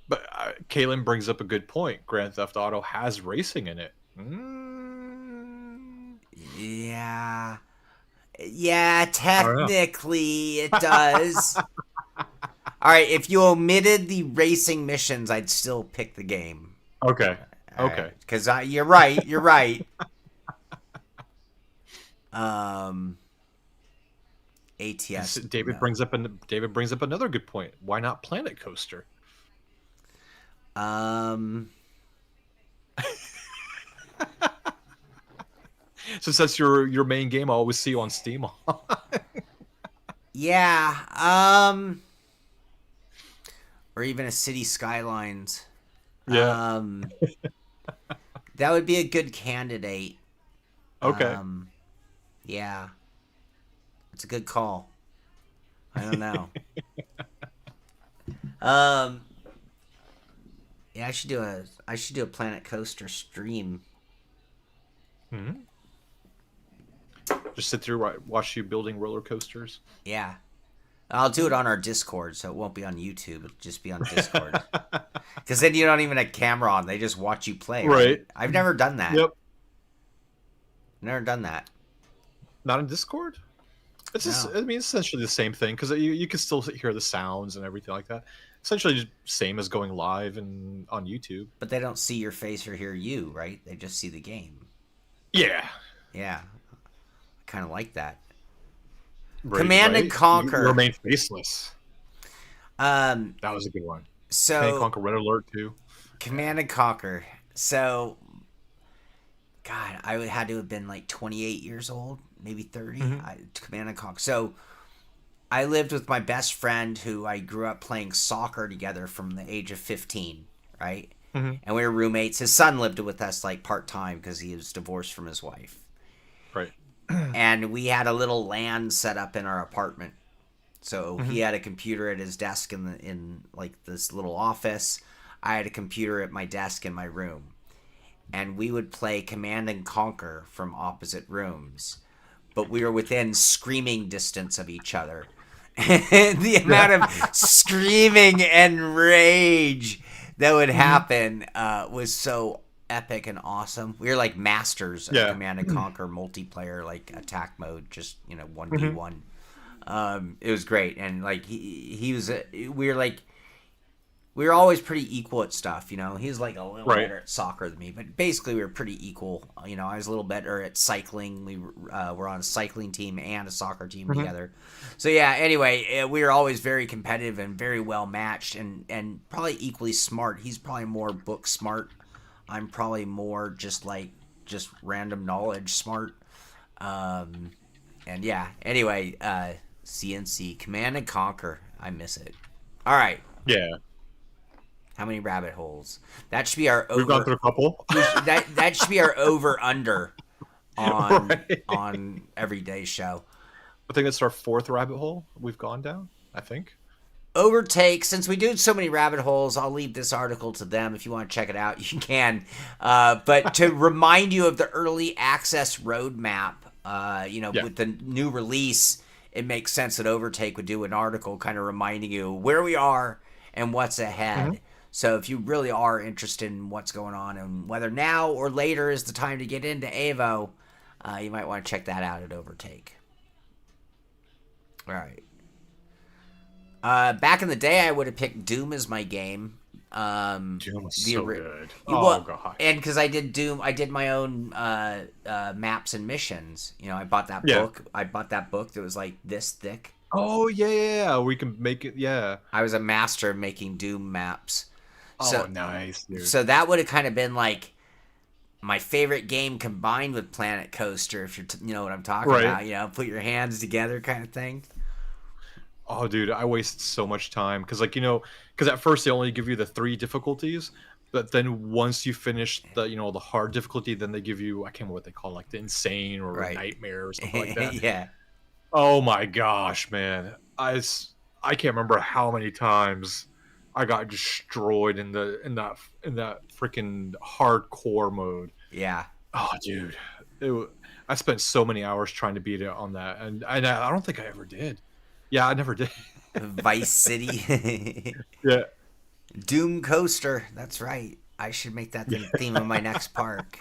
But Kaylin brings up a good point. Grand Theft Auto has racing in it. Yeah. Yeah, technically it does. All right, if you omitted the racing missions, I'd still pick the game. Okay. Okay. Because you're right. You're right. ATS. David brings up another good point. Why not Planet Coaster? Since that's your main game, I always see you on Steam. Yeah. Or even a City Skylines. Yeah. That would be a good candidate. Okay. Yeah. It's a good call. I don't know. Yeah, I should do a Planet Coaster stream. Mm-hmm. Just sit through, watch you building roller coasters. Yeah. I'll do it on our Discord, so it won't be on YouTube. It'll just be on Discord. Because then you don't even have camera on. They just watch you play. Right. I've never done that. Yep. Never done that. Not in Discord? It's just, I mean, it's essentially the same thing, because you can still hear the sounds and everything like that. Essentially just same as going live and on YouTube. But they don't see your face or hear you, right? They just see the game. Yeah. Yeah. I kind of like that. Right, Command and Conquer. You remain faceless. That was a good one. So Command and Conquer Red Alert too. Command and Conquer. So, God, I had to have been like 28 years old, maybe 30. Command and Conquer. So, I lived with my best friend who I grew up playing soccer together from the age of 15, right? And we were roommates. His son lived with us like part-time because he was divorced from his wife. Right. And we had a little LAN set up in our apartment. So he had a computer at his desk in like this little office. I had a computer at my desk in my room. And we would play Command and Conquer from opposite rooms. But we were within screaming distance of each other. The amount of screaming and rage that would happen was so epic and awesome. We were like masters of Command and Conquer multiplayer, like attack mode, just 1v1. It was great, and like he was we were like we were always pretty equal at stuff, you know. He's like a little Right. better at soccer than me, but basically we were pretty equal. You know, I was a little better at cycling. We were on a cycling team and a soccer team together. So yeah, anyway, we were always very competitive and very well matched, and probably equally smart. He's probably more book smart. I'm probably more just random knowledge smart. And yeah, anyway, CNC, Command and Conquer. I miss it. All right. Yeah. How many rabbit holes? That should be our over. We've gone through a couple. that should be our over under on Right. on everyday show. I think it's our 4th rabbit hole we've gone down, I think. Overtake, since we do so many rabbit holes, I'll leave this article to them. If you want to check it out, you can. But to remind you of the early access roadmap, with the new release, it makes sense that Overtake would do an article kind of reminding you where we are and what's ahead. So if you really are interested in what's going on and whether now or later is the time to get into Evo, you might want to check that out at Overtake. All right. Back in the day, I would have picked Doom as my game. Doom was so good. God. And because I did Doom, I did my own maps and missions. You know, I bought that book. I bought that book that was like this thick. Oh, yeah. We can make it, yeah. I was a master of making Doom maps. Oh, nice, dude. So that would have kind of been like my favorite game combined with Planet Coaster, if you know what I'm talking about. You know, put your hands together kind of thing. Oh, dude, I wasted so much time because, because at first they only give you the 3 difficulties, but then once you finish the hard difficulty, then they give you, I can't remember what they call it, like the insane or nightmare or something like that. Yeah. Oh my gosh, man, I can't remember how many times I got destroyed in that freaking hardcore mode. Yeah. Oh, dude, I spent so many hours trying to beat it on that, and I don't think I ever did. Yeah, I never did. Vice City. Yeah. Doom Coaster. That's right. I should make that the theme of my next park.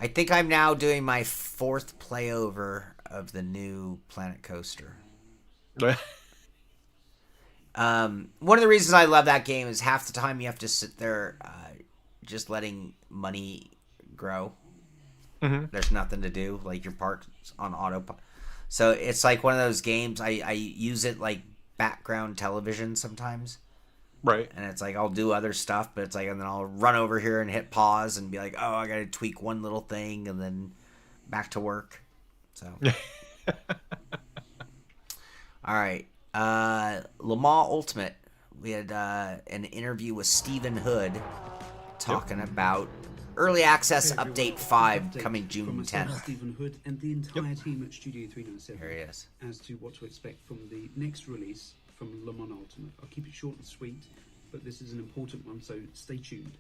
I think I'm now doing my 4th playover of the new Planet Coaster. One of the reasons I love that game is half the time you have to sit there just letting money grow. There's nothing to do. Like your park's on autopilot. So it's like one of those games, I use it like background television sometimes. Right. And it's like I'll do other stuff, but it's like, and then I'll run over here and hit pause and be like, oh, I got to tweak one little thing and then back to work. So. All right. Le Mans Ultimate. We had an interview with Stephen Hood talking about Early Access Update 5 coming June 10th. Stephen Hood and the entire team at Studio 397 Here he is. as to what to expect from the next release from Le Mans Ultimate. I'll keep it short and sweet, but this is an important one, so stay tuned.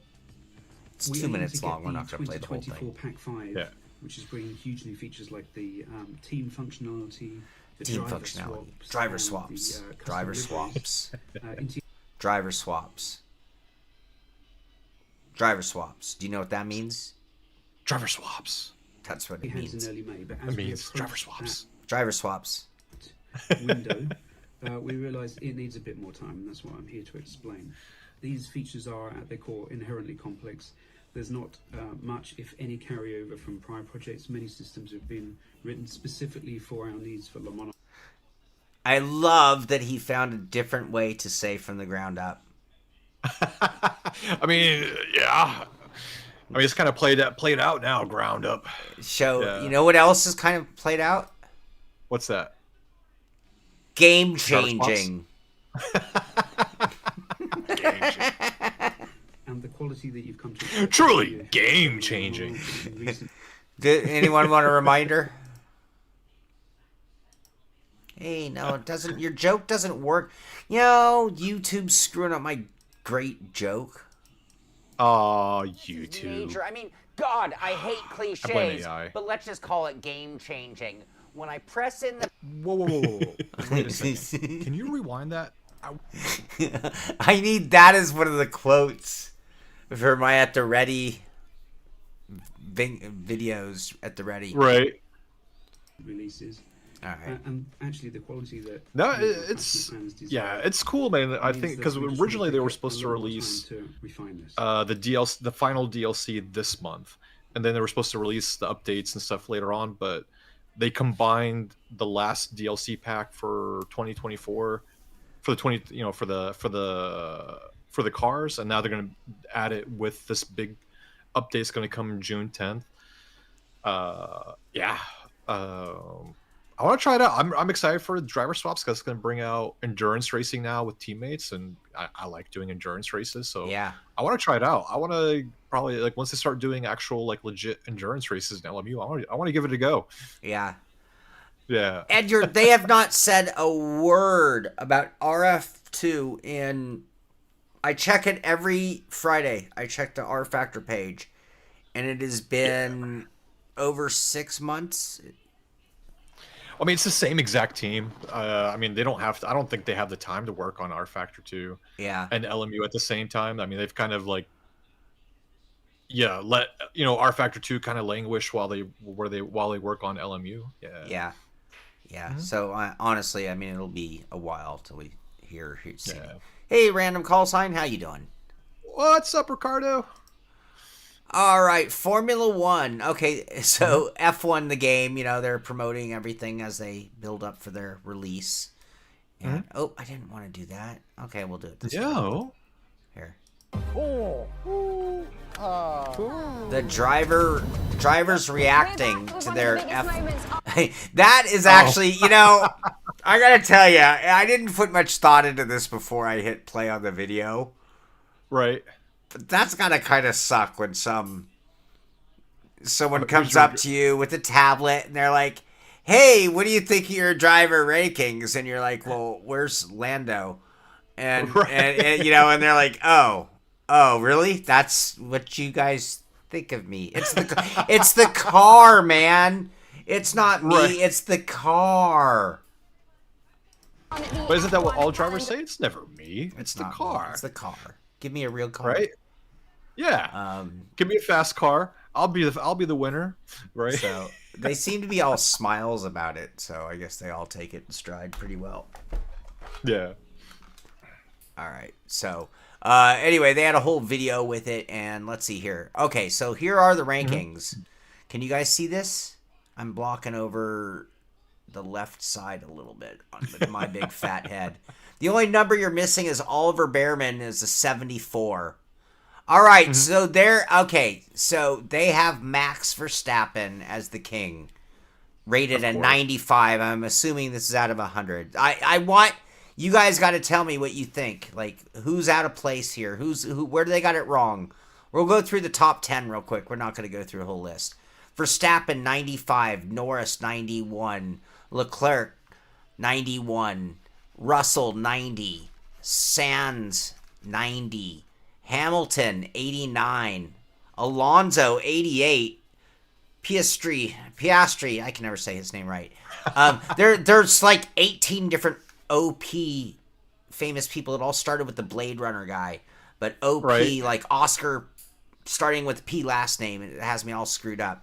It's 2 minutes long. We're not going to play the whole 2024 thing. Pack 5, which is bringing huge new features like the team functionality, the Team driver functionality. swaps, Driver and swaps. the, custom Driver liveries. swaps. Into Driver swaps. Driver swaps. Do you know what that means? Driver swaps. That's what it hands means. in early May, but It as we means approach driver swaps. Driver swaps. that window, we realised it needs a bit more time, and that's what I'm here to explain. These features are, at their core, inherently complex. There's not much, if any, carryover from prior projects. Many systems have been written specifically for our needs for Le Mans. I love that he found a different way to say from the ground up. I mean, yeah. I mean, it's kind of played out now, ground up. You know what else is kind of played out? What's that? Game changing. And the quality that you've come to Truly game changing. Did anyone want a reminder? Hey, no, it doesn't. Your joke doesn't work. You know, YouTube's screwing up my great joke. Oh, YouTube. Major. I mean, God, I hate I blame cliches, AI. but let's just call it game changing. When I press in the Whoa. Wait a second. Can you rewind that? I need that as one of the quotes for my at the ready videos at the ready. Right. releases. All right. And actually, the quality that it's cool, man. I think because originally they were supposed to release the DLC, the final DLC this month, and then they were supposed to release the updates and stuff later on, but they combined the last DLC pack for 2024 for the 20, for the cars, and now they're going to add it with this big update that's going to come June 10th. I want to try it out. I'm excited for driver swaps because it's going to bring out endurance racing now with teammates, and I like doing endurance races. So yeah, I want to try it out. I want to probably once they start doing actual legit endurance races in LMU, I want to give it a go. Yeah. Yeah. And they have not said a word about RF2 in. I check it every Friday. I check the R Factor page, and it has been over 6 months. I mean, it's the same exact team. I mean, they don't have to. I don't think they have the time to work on R Factor 2. Yeah. And LMU at the same time. I mean, they've kind of let R Factor 2 kind of languish while they work on LMU. Yeah. Yeah. Yeah. Mm-hmm. So honestly, I mean, it'll be a while till we hear. Yeah. Hey, random call sign, how you doing? What's up, Ricardo? All right, Formula One. Okay, so F1, the game, they're promoting everything as they build up for their release. And I didn't want to do that. Okay, we'll do it this way. Here. The drivers reacting to their That is actually, I gotta tell you, I didn't put much thought into this before I hit play on the video. Right. But that's gotta kind of suck when someone comes up to you with a tablet and they're like, "Hey, what do you think of your driver rankings?" And you're like, "Well, where's Lando?" And and they're like, "Oh, really? That's what you guys think of me?" It's the car, man. It's not me. Right. It's the car. But isn't that what all drivers say? It's never me. It's the car. Me. It's the car. Give me a real car. Right. Yeah. Give me a fast car. I'll be the winner. Right. So they seem to be all smiles about it. So I guess they all take it in stride pretty well. Yeah. All right. So anyway, they had a whole video with it, and let's see here. Okay, so here are the rankings. Can you guys see this? I'm blocking over the left side a little bit on my big fat head. The only number you're missing is Oliver Behrman is a 74. All right, so so they have Max Verstappen as the king, rated at 95. I'm assuming this is out of 100. I want you guys got to tell me what you think. Like, who's out of place here? Where do they got it wrong? We'll go through the top 10 real quick. We're not going to go through a whole list. Verstappen 95, Norris 91, Leclerc 91, Russell 90, Sands 90. Hamilton 89, Alonso 88, Piastri, I can never say his name right. There's like 18 different OP famous people. It all started with the Blade Runner guy, but OP like Oscar starting with P last name, it has me all screwed up.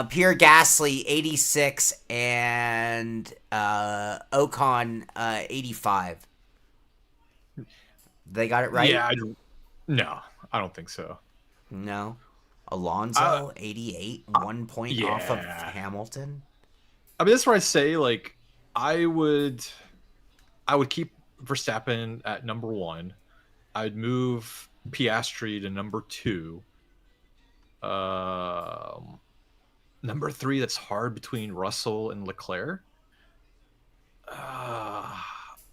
Pierre Gasly 86 and Ocon 85. They got it right? Yeah, no, I don't think so. No. Alonso, 88, 1 point off of Hamilton. I mean, that's where I say, like, I would keep Verstappen at number 1. I'd move Piastri to number 2. Number 3, that's hard between Russell and Leclerc.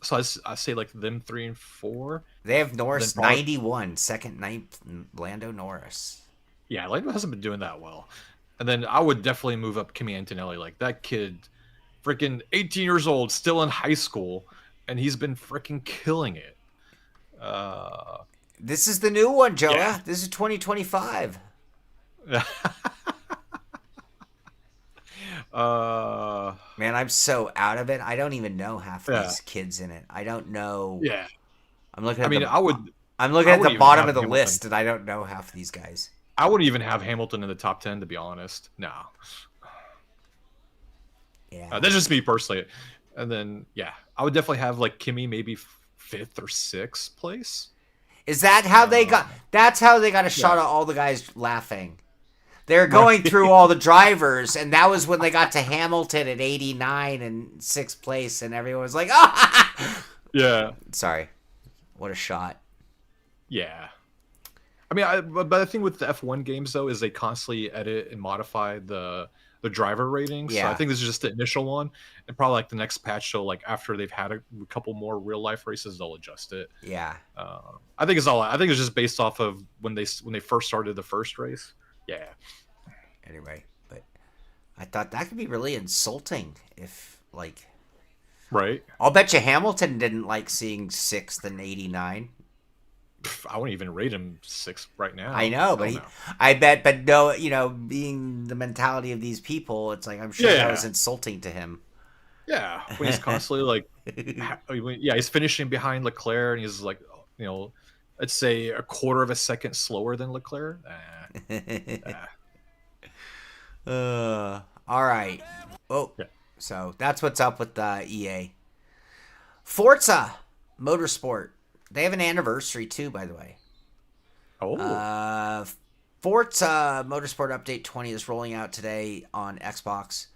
So I say like them 3 and 4. They have Norris 91, second, 9th, Lando Norris. Yeah, Lando hasn't been doing that well. And then I would definitely move up Kimi Antonelli. Like, that kid, freaking 18 years old, still in high school, and he's been freaking killing it. This is the new one, Joa. Yeah. This is 2025. Man, I'm so out of it. I don't even know half of these kids in it. I don't know. Yeah. I'm looking at I'm looking at the bottom of the list, and I don't know half of these guys. I wouldn't even have Hamilton in the top 10, to be honest. No. Yeah. That's just me personally. And then yeah, I would definitely have like Kimmy maybe 5th or 6th place. Is that how they got? That's how they got a shot yeah. of all the guys laughing. They're going through all the drivers, and that was when they got to Hamilton at 89 and 6th place, and everyone was like, "Ah!" Yeah. Sorry, what a shot. Yeah. I mean, but the thing with the F1 games though is they constantly edit and modify the driver ratings. Yeah. So I think this is just the initial one, and probably like the next patch. So like after they've had a couple more real life races, they'll adjust it. Yeah. I think it's just based off of when they first started the first race. Yeah. Anyway, but I thought that could be really insulting if, like... Right. I'll bet you Hamilton didn't like seeing 6th and 89. I wouldn't even rate him 6th right now. I know, but I bet, but no, you know, being the mentality of these people, it's like, I'm sure that was insulting to him. Yeah. When he's constantly like, he's finishing behind Leclerc and he's like, you know, let's say a quarter of a second slower than Leclerc. All right. Oh, so that's what's up with EA. Forza Motorsport. They have an anniversary too, by the way. Oh. Forza Motorsport Update 20 is rolling out today on Xbox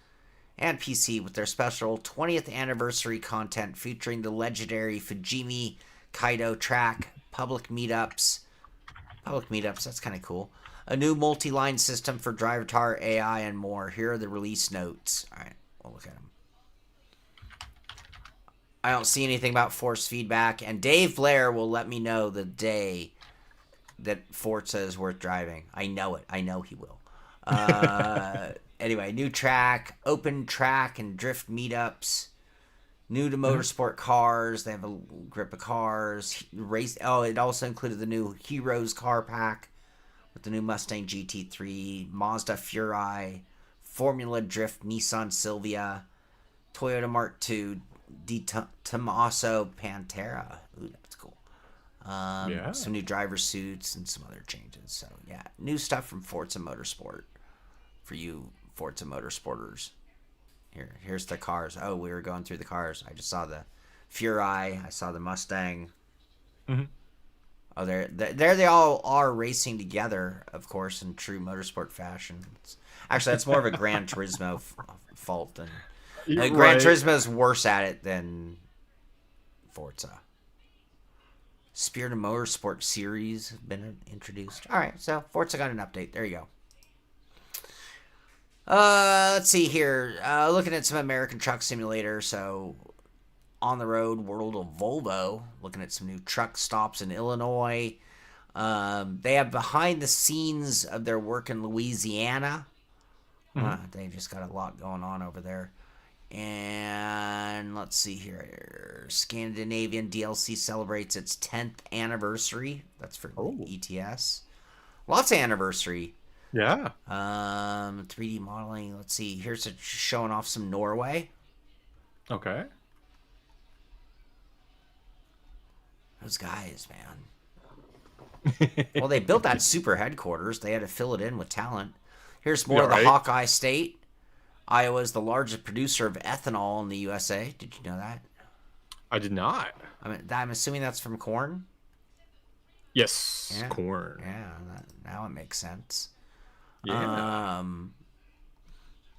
and PC with their special 20th anniversary content featuring the legendary Fujimi Kaido track, public meetups. That's kind of cool. A new multi-line system for driver AI and more. Here are the release notes. All right, we'll look at them. I don't see anything about force feedback, and Dave Blair will let me know the day that Forza is worth driving. I know it. I know he will. Anyway, new track, open track and drift meetups. New to motorsport cars. They have a grip of cars. Race. Oh, it also included the new Heroes car pack with the new Mustang GT3, Mazda Furai, Formula Drift Nissan Silvia, Toyota Mark II, Tommaso Pantera. Ooh, that's cool. Some new driver suits and some other changes. So yeah, new stuff from Forza Motorsport for you Forza Motorsporters. Here's the cars. Oh, we were going through the cars. I just saw the Furai. I saw the Mustang. Mm-hmm. Oh, there they all are racing together, of course, in true motorsport fashion. Actually, that's more of a Gran Turismo fault than Gran Turismo is worse at it than Forza. Spirit of Motorsport series have been introduced. All right, so Forza got an update. There you go. Let's see here. Looking at some American Truck Simulator. So, on the road, World of Volvo. Looking at some new truck stops in Illinois. They have behind the scenes of their work in Louisiana. They just got a lot going on over there. And let's see here. Scandinavian DLC celebrates its 10th anniversary. That's for ETS. Lots of anniversary. Yeah. 3D modeling. Let's see. Here's showing off some Norway. Okay. Those guys, man. Well, they built that super headquarters. They had to fill it in with talent. Here's more of the Hawkeye State. Iowa is the largest producer of ethanol in the USA. Did you know that? I did not. I'm assuming that's from corn. Yes, yeah. Corn. Yeah, now it makes sense. Yeah.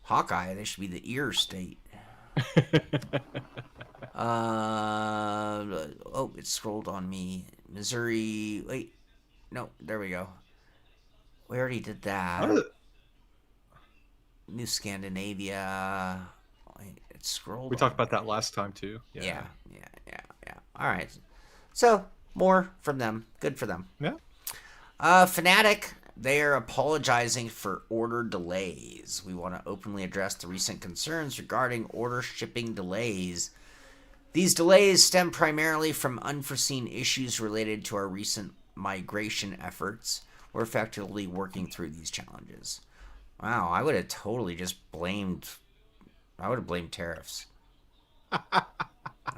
Hawkeye, they should be the ear state. Oh, it scrolled on me. Missouri. Wait, no, there we go. We already did that. New Scandinavia. It scrolled. We talked about that last time too. Yeah. All right. So more from them. Good for them. Yeah. Fnatic. They are apologizing for order delays. We want to openly address the recent concerns regarding order shipping delays. These delays stem primarily from unforeseen issues related to our recent migration efforts. We're effectively working through these challenges. Wow, I would have totally just blamed... I would have blamed tariffs.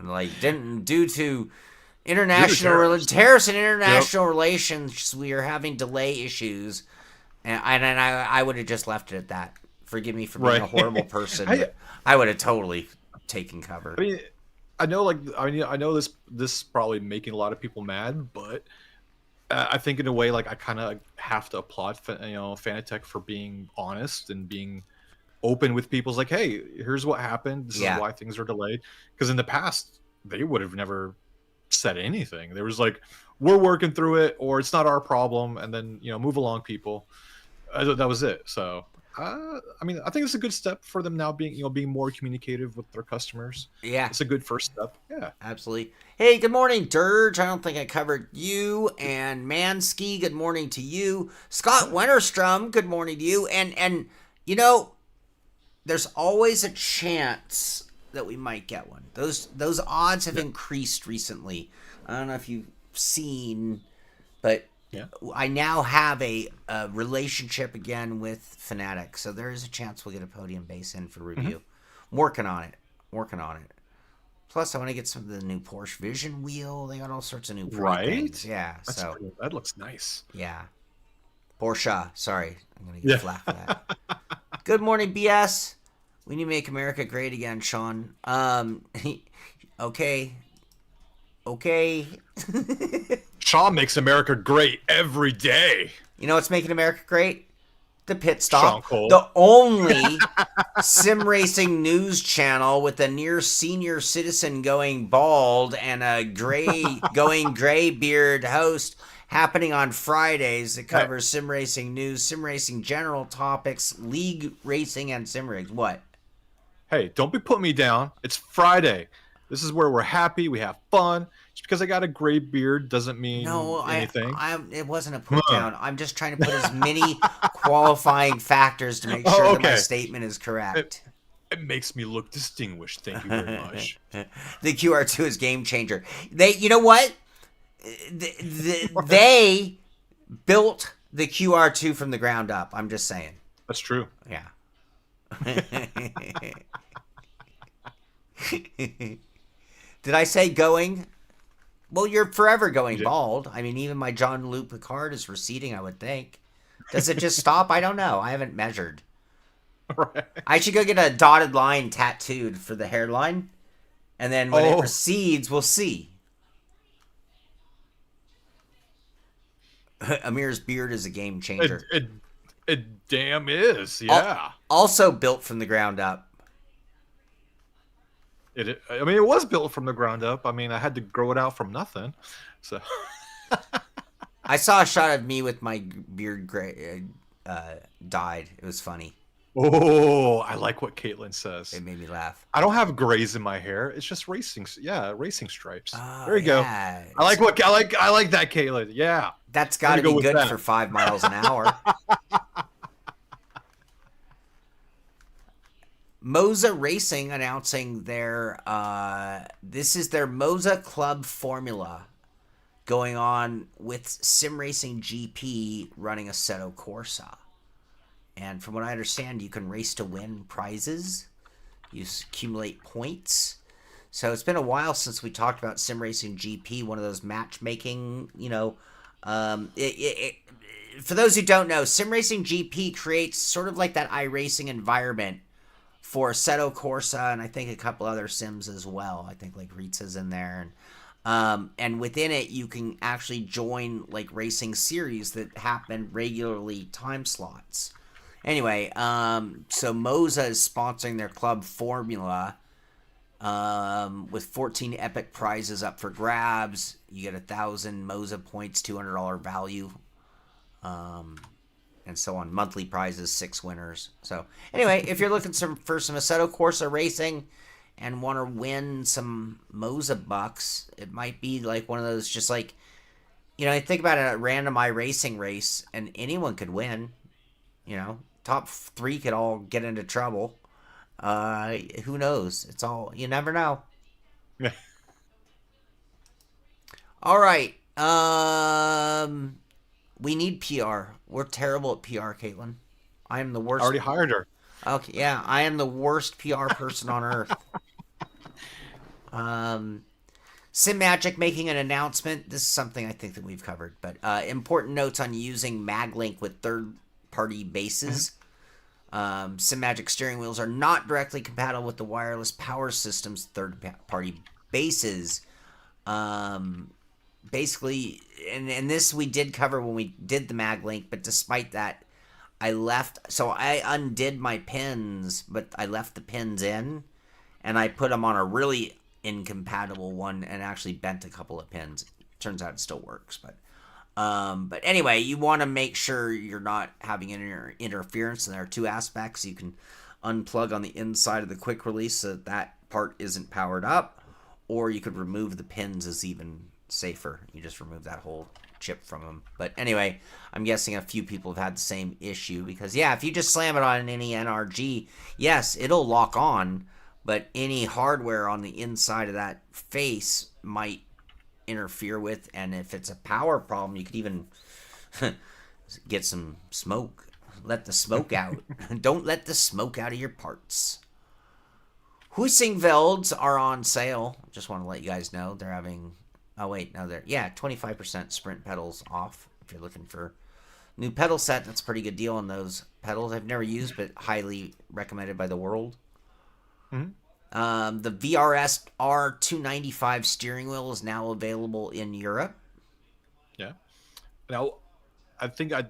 Due to international tariffs and international relations, we are having delay issues, and I would have just left it at that. Forgive me for being a horrible person. But I would have totally taken cover. I mean, I know this probably making a lot of people mad, but I think in a way, like I kind of have to applaud, Fanatec for being honest and being open with people's like, hey, here's what happened. This is why things are delayed. Because in the past, they would have never said anything. There was like, we're working through it, or it's not our problem, and then move along, people. That was it. So I mean, I think it's a good step for them now being more communicative with their customers. Yeah, it's a good first step. Yeah, absolutely. Hey, good morning, Dirge. I don't think I covered you. And Mansky, good morning to you. Scott Wennerstrom, good morning to you. And there's always a chance that we might get one. Those odds have increased recently. I don't know if you've seen, but I now have a relationship again with Fanatec, so there is a chance we'll get a podium base in for review. I'm working on it. Plus, I want to get some of the new Porsche Vision wheel. They got all sorts of new things. Yeah, that looks nice. Yeah, Porsche. Sorry, I'm gonna get flack for that. Good morning, BS. We need to make America great again, Sean. Okay. Sean makes America great every day. You know what's making America great? The Pitstop. The only sim racing news channel with a near senior citizen going bald and a gray beard host happening on Fridays that covers sim racing news, sim racing general topics, league racing, and sim rigs. What? Hey, don't be putting me down. It's Friday. This is where we're happy. We have fun. Just because I got a gray beard doesn't mean anything. It wasn't a put down. I'm just trying to put as many qualifying factors to make sure that my statement is correct. It makes me look distinguished. Thank you very much. The QR2 is game changer. You know what? They built the QR2 from the ground up. I'm just saying. That's true. Yeah. Did I say going? Well, you're forever going bald. I mean, even my Jean-Luc Picard is receding, I would think. Does it just stop? I don't know. I haven't measured. Right. I should go get a dotted line tattooed for the hairline. And then when it recedes, we'll see. Amir's beard is a game changer. It damn is, yeah. Also built from the ground up. It was built from the ground up. I mean, I had to grow it out from nothing. So I saw a shot of me with my beard dyed. It was funny. Oh, I like what Caitlin says. It made me laugh. I don't have grays in my hair. It's just racing stripes. Oh, there you go. I like that, Caitlin. Yeah. That's got to be good for 5 miles an hour. Moza Racing announcing this is their Moza Club Formula going on with Sim Racing GP running Assetto Corsa. And from what I understand, you can race to win prizes. You accumulate points. So it's been a while since we talked about Sim Racing GP, one of those matchmaking, for those who don't know, Sim Racing GP creates sort of like that iRacing environment for Assetto Corsa, and I think a couple other sims as well. I think like Ritza's in there, and within it you can actually join like racing series that happen regularly, time slots. Anyway, so Moza is sponsoring their club formula with 14 epic prizes up for grabs. You get 1,000 Moza points, $200 value. And so on. Monthly prizes, 6 winners. So anyway, if you're looking for some Assetto Corsa racing and want to win some Moza bucks, it might be like one of those, just like, think about a random iRacing race and anyone could win. Top 3 could all get into trouble. Who knows? It's all, you never know. Yeah. All right. We need PR. We're terrible at PR, Caitlin. I am the worst. I already hired her. Okay, yeah, I am the worst PR person on earth. Sim Magic making an announcement. This is something I think that we've covered, but important notes on using MagLink with third-party bases. SimMagic steering wheels are not directly compatible with the wireless power system's third-party bases. Basically, and this we did cover when we did the mag link, but despite that, I undid my pins, but I left the pins in, and I put them on a really incompatible one and actually bent a couple of pins. Turns out it still works, but anyway, you want to make sure you're not having interference, and there are two aspects. You can unplug on the inside of the quick release so that part isn't powered up, or you could remove the pins is even safer. You just remove that whole chip from them. But anyway, I'm guessing a few people have had the same issue because, yeah, if you just slam it on any NRG, yes, it'll lock on, but any hardware on the inside of that face might interfere with, and if it's a power problem, you could even get some smoke. Let the smoke out. Don't let the smoke out of your parts. Hoising Velds are on sale. Just want to let you guys know they're having... Oh, wait, no, they're... Yeah, 25% sprint pedals off. If you're looking for new pedal set, that's a pretty good deal on those pedals. I've never used, but highly recommended by the world. Mm-hmm. The VRS R295 steering wheel is now available in Europe. Yeah. Now, I think I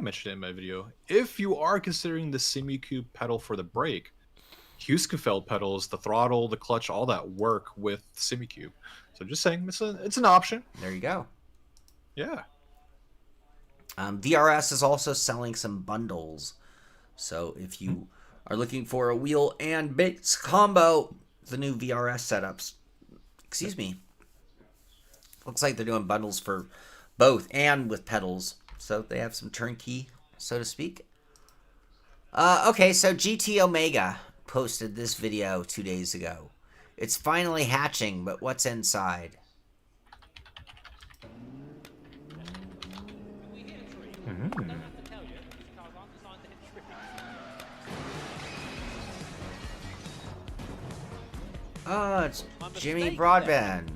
mentioned it in my video. If you are considering the SimiCube pedal for the brake, Huskefeld pedals, the throttle, the clutch, all that work with SimiCube. So just saying, it's an option. There you go. Yeah. VRS is also selling some bundles. So if you are looking for a wheel and base combo, the new VRS setups. Excuse me. Looks like they're doing bundles for both and with pedals. So they have some turnkey, so to speak. Okay, so GT Omega posted this video 2 days ago. It's finally hatching, but what's inside? Oh, it's Jimmy Broadbent.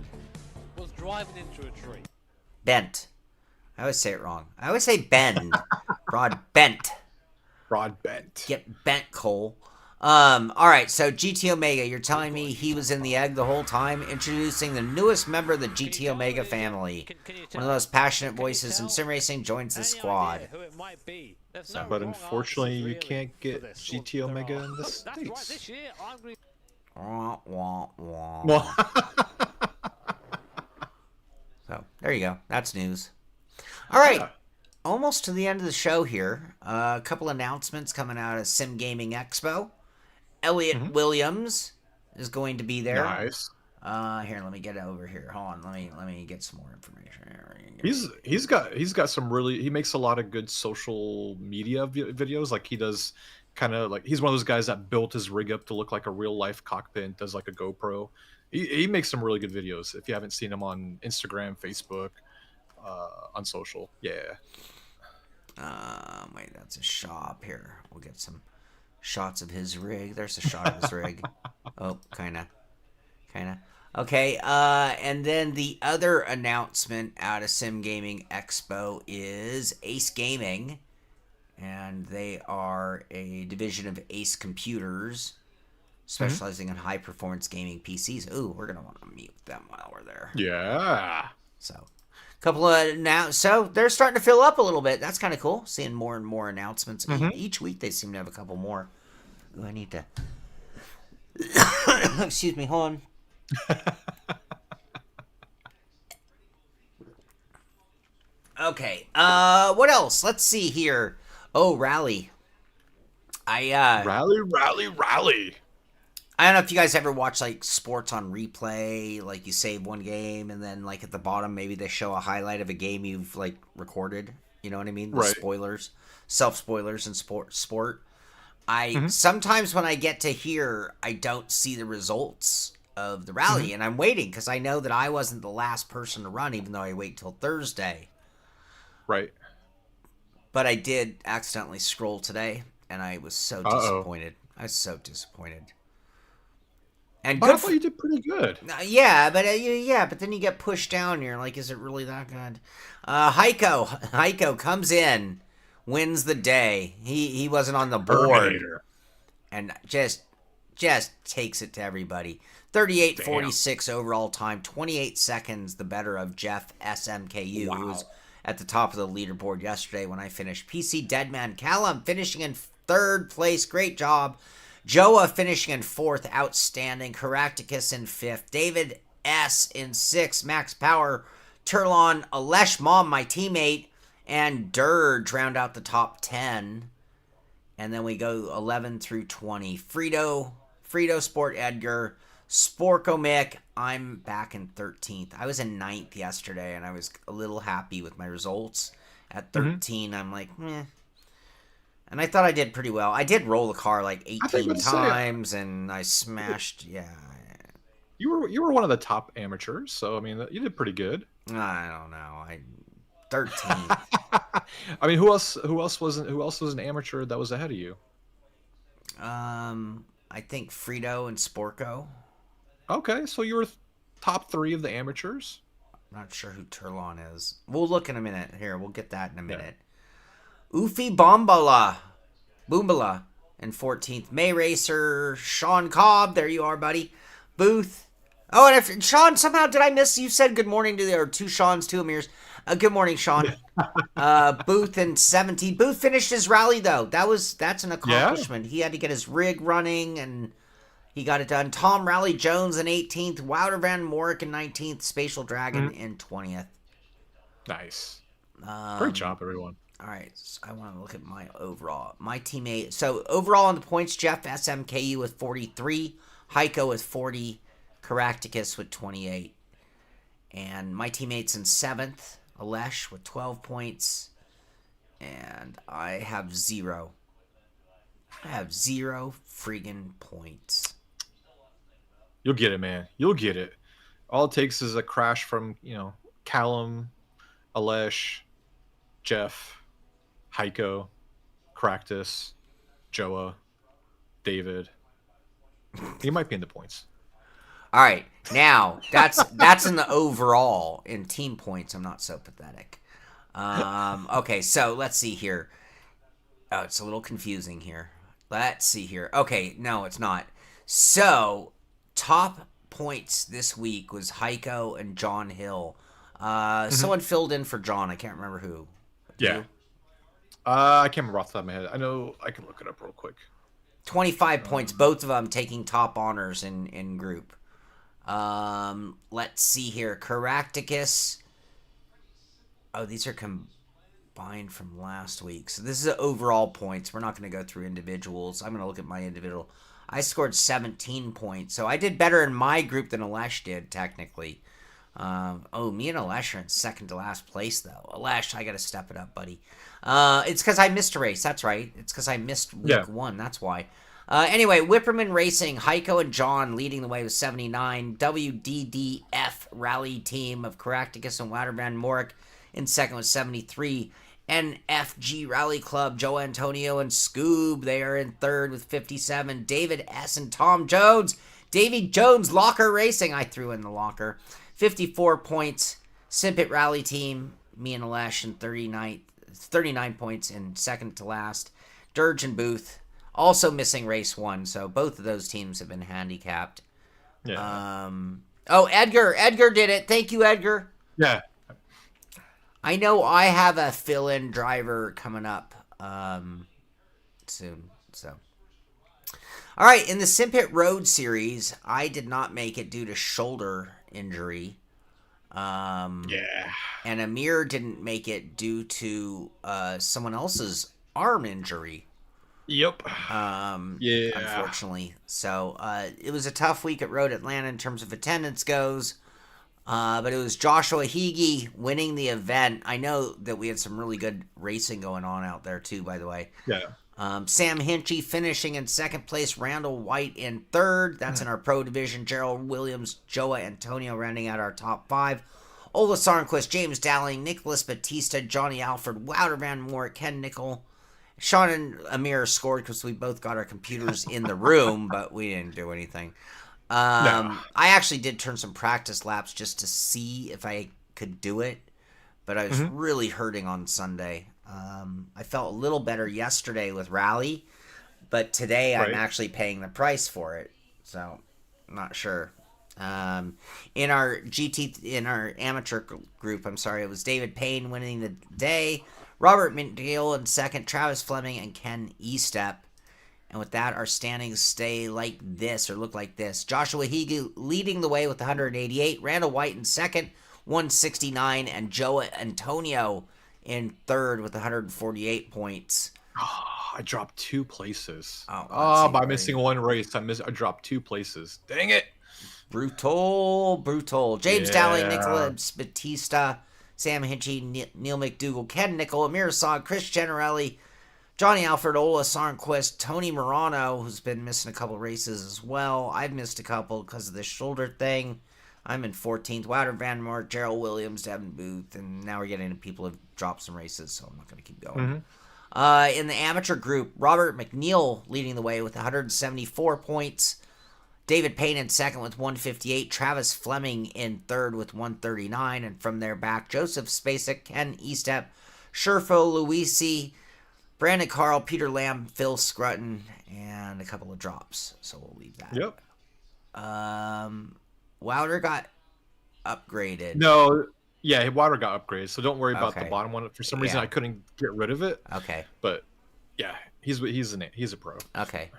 Was driving into a tree. Bent. I always say it wrong. I always say bend. Broadbent. Broadbent. Get bent, Cole. Alright, so GT Omega, you're telling me he was in the egg the whole time? Introducing the newest member of the GT Omega family. One of the most passionate voices in sim racing joins the squad. But unfortunately, you can't get GT Omega in the States. Wah, wah, wah. So, there you go. That's news. Alright. Yeah. Almost to the end of the show here. A couple announcements coming out of Sim Gaming Expo. Elliot Williams is going to be there. Nice. Here, let me get over here. Hold on, let me get some more information. He's got some really. He makes a lot of good social media videos. Like he does, kind of like he's one of those guys that built his rig up to look like a real life cockpit and does like a GoPro. He makes some really good videos. If you haven't seen him on Instagram, Facebook, on social, yeah. Wait, that's a shop here. We'll get some shots of his rig. There's a shot of his rig. Oh, kinda. Okay, and then the other announcement out of Sim Gaming Expo is Ace Gaming, and they are a division of Ace Computers, specializing in high-performance gaming PCs. Ooh, we're gonna want to meet with them while we're there. Yeah. So, couple of now, so they're starting to fill up a little bit. That's kind of cool. Seeing more and more announcements each week. They seem to have a couple more. Ooh, I need to. Excuse me. Hold on. Okay. What else? Let's see here. Oh, Rally. Rally. I don't know if you guys ever watch like sports on replay, like you save one game and then like at the bottom maybe they show a highlight of a game you've like recorded. You know what I mean? The spoilers, self-spoilers in sport. Sometimes when I get to here, I don't see the results of the rally and I'm waiting because I know that I wasn't the last person to run even though I wait till Thursday. Right. But I did accidentally scroll today and I was so disappointed. I was so disappointed. And I thought you did pretty good. Yeah, but then you get pushed down. And you're like, is it really that good? Heiko comes in wins the day. He wasn't on the board. Terminator. And just takes it to everybody. 38:46 overall time, 28 seconds the better of Jeff SMKU, who was at the top of the leaderboard yesterday when I finished. PC Deadman Callum finishing in 3rd place, great job. Joa finishing in 4th, outstanding. Caractacus in 5th. David S in 6th. Max Power, Turlon, Alesh Mom, my teammate, and Dirge round out the top 10. And then we go 11 through 20. Frito Sport Edgar, Sporko Mick. I'm back in 13th. I was in 9th yesterday, and I was a little happy with my results. At 13, I'm like, meh. And I thought I did pretty well. I did roll the car like 18 times, and I smashed, You were one of the top amateurs, so I mean, you did pretty good. I don't know. 13. I mean, who else was an amateur that was ahead of you? I think Frito and Sporko. Okay, so you were top 3 of the amateurs. I'm not sure who Turlon is. We'll look in a minute. Here, we'll get that in a minute. Ufi Boombala in 14th. May Racer, Sean Cobb. There you are, buddy. Booth. Oh, and if Sean, somehow did I miss? You said good morning to or 2 Sean's, 2 Amirs. Good morning, Sean. Booth in 17. Booth finished his rally though. That's an accomplishment. He had to get his rig running and he got it done. Tom Rally Jones in 18th. Wouter Van Morik in 19th. Spatial Dragon in 20th. Nice. Great job, everyone. All right, so I want to look at my overall. My teammate. So overall on the points, Jeff SMKU with 43, Heiko with 40, Caractacus with 28, and my teammates in 7th, Alesh with 12 points, and I have 0. I have 0 friggin' points. You'll get it, man. You'll get it. All it takes is a crash from Callum, Alesh, Jeff, Heiko, Cractus, Joa, David. He might be in the points. All right, now that's in the overall. In team points, I'm not so pathetic. Okay, so let's see here. Oh, it's a little confusing here. Let's see here. Okay, no, it's not. So top points this week was Heiko and John Hill. Someone filled in for John. I can't remember who. Yeah. I can't remember off the top of my head. I know I can look it up real quick. 25 points, both of them taking top honors in group. Let's see here. Caractacus. Oh, these are combined from last week. So this is overall points. We're not going to go through individuals. I'm going to look at my individual. I scored 17 points. So I did better in my group than Alesh did, technically. Me and Alesh are in second to last place, though. Alesh, I got to step it up, buddy. It's because I missed a race. That's right. It's because I missed week 1. That's why. Anyway, Whipperman Racing, Heiko and John leading the way with 79. WDDF Rally Team of Caractacus and Wouter Van Morik in second with 73. NFG Rally Club, Joe Antonio and Scoob, they are in third with 57. David S. and Tom Jones. Davy Jones Locker Racing, I threw in the locker. 54 points. Simpit Rally Team, me and Alesh in 39 points in second to last. Dirge and Booth, also missing race 1, so both of those teams have been handicapped. Yeah. Edgar did it. Thank you, Edgar. Yeah. I know I have a fill-in driver coming up soon. So, all right, in the Simpit Road Series, I did not make it due to shoulder injury. And Amir didn't make it due to someone else's arm injury. Yep. Unfortunately. So it was a tough week at Road Atlanta in terms of attendance goes. But it was Joshua Hege winning the event. I know that we had some really good racing going on out there too, by the way. Yeah. Sam Hinchy finishing in second place. Randall White in third. That's in our pro division. Gerald Williams, Joa Antonio rounding out our top 5. Ola Sarnquist, James Dowling, Nicholas Batista, Johnny Alford, Wouter Van Moor, Ken Nickel. Sean and Amir scored because we both got our computers in the room, but we didn't do anything. I actually did turn some practice laps just to see if I could do it, but I was really hurting on Sunday. I felt a little better yesterday with Rally, but today I'm Right. actually paying the price for it. So, I'm not sure. In our amateur group, I'm sorry, it was David Payne winning the day, Robert McNeil in second, Travis Fleming, and Ken Estep. And with that, our standings stay like this, or look like this. Joshua Higa leading the way with 188, Randall White in second, 169, and Joe Antonio in third with 148 points. I dropped 2 places. Oh, by missing one race, I dropped 2 places. Dang it! Brutal. James Dowling, Yeah. Nicholas Batista, Sam Hinchy, Neil McDougall, Ken Nickel, Amir Assad, Chris Generelli, Johnny Alfred, Ola Sarnquist, Tony Morano, who's been missing a couple races as well. I've missed a couple because of this shoulder thing. I'm in 14th. Wouter Van Moort, Gerald Williams, Devin Booth, and now we're getting into people who've dropped some races, so I'm not going to keep going. In the amateur group, Robert McNeil leading the way with 174 points. David Payne in second with 158. Travis Fleming in third with 139. And from there back, Joseph Spacek, Ken Estep, Sherfo Luisi, Brandon Carl, Peter Lamb, Phil Scrutton, and a couple of drops. So we'll leave that. Yep. Wouter got upgraded. No, yeah, Water got upgraded, so don't worry about the Okay. bottom one. For some reason, Yeah. I couldn't get rid of it. Okay. But yeah, he's a pro. Okay.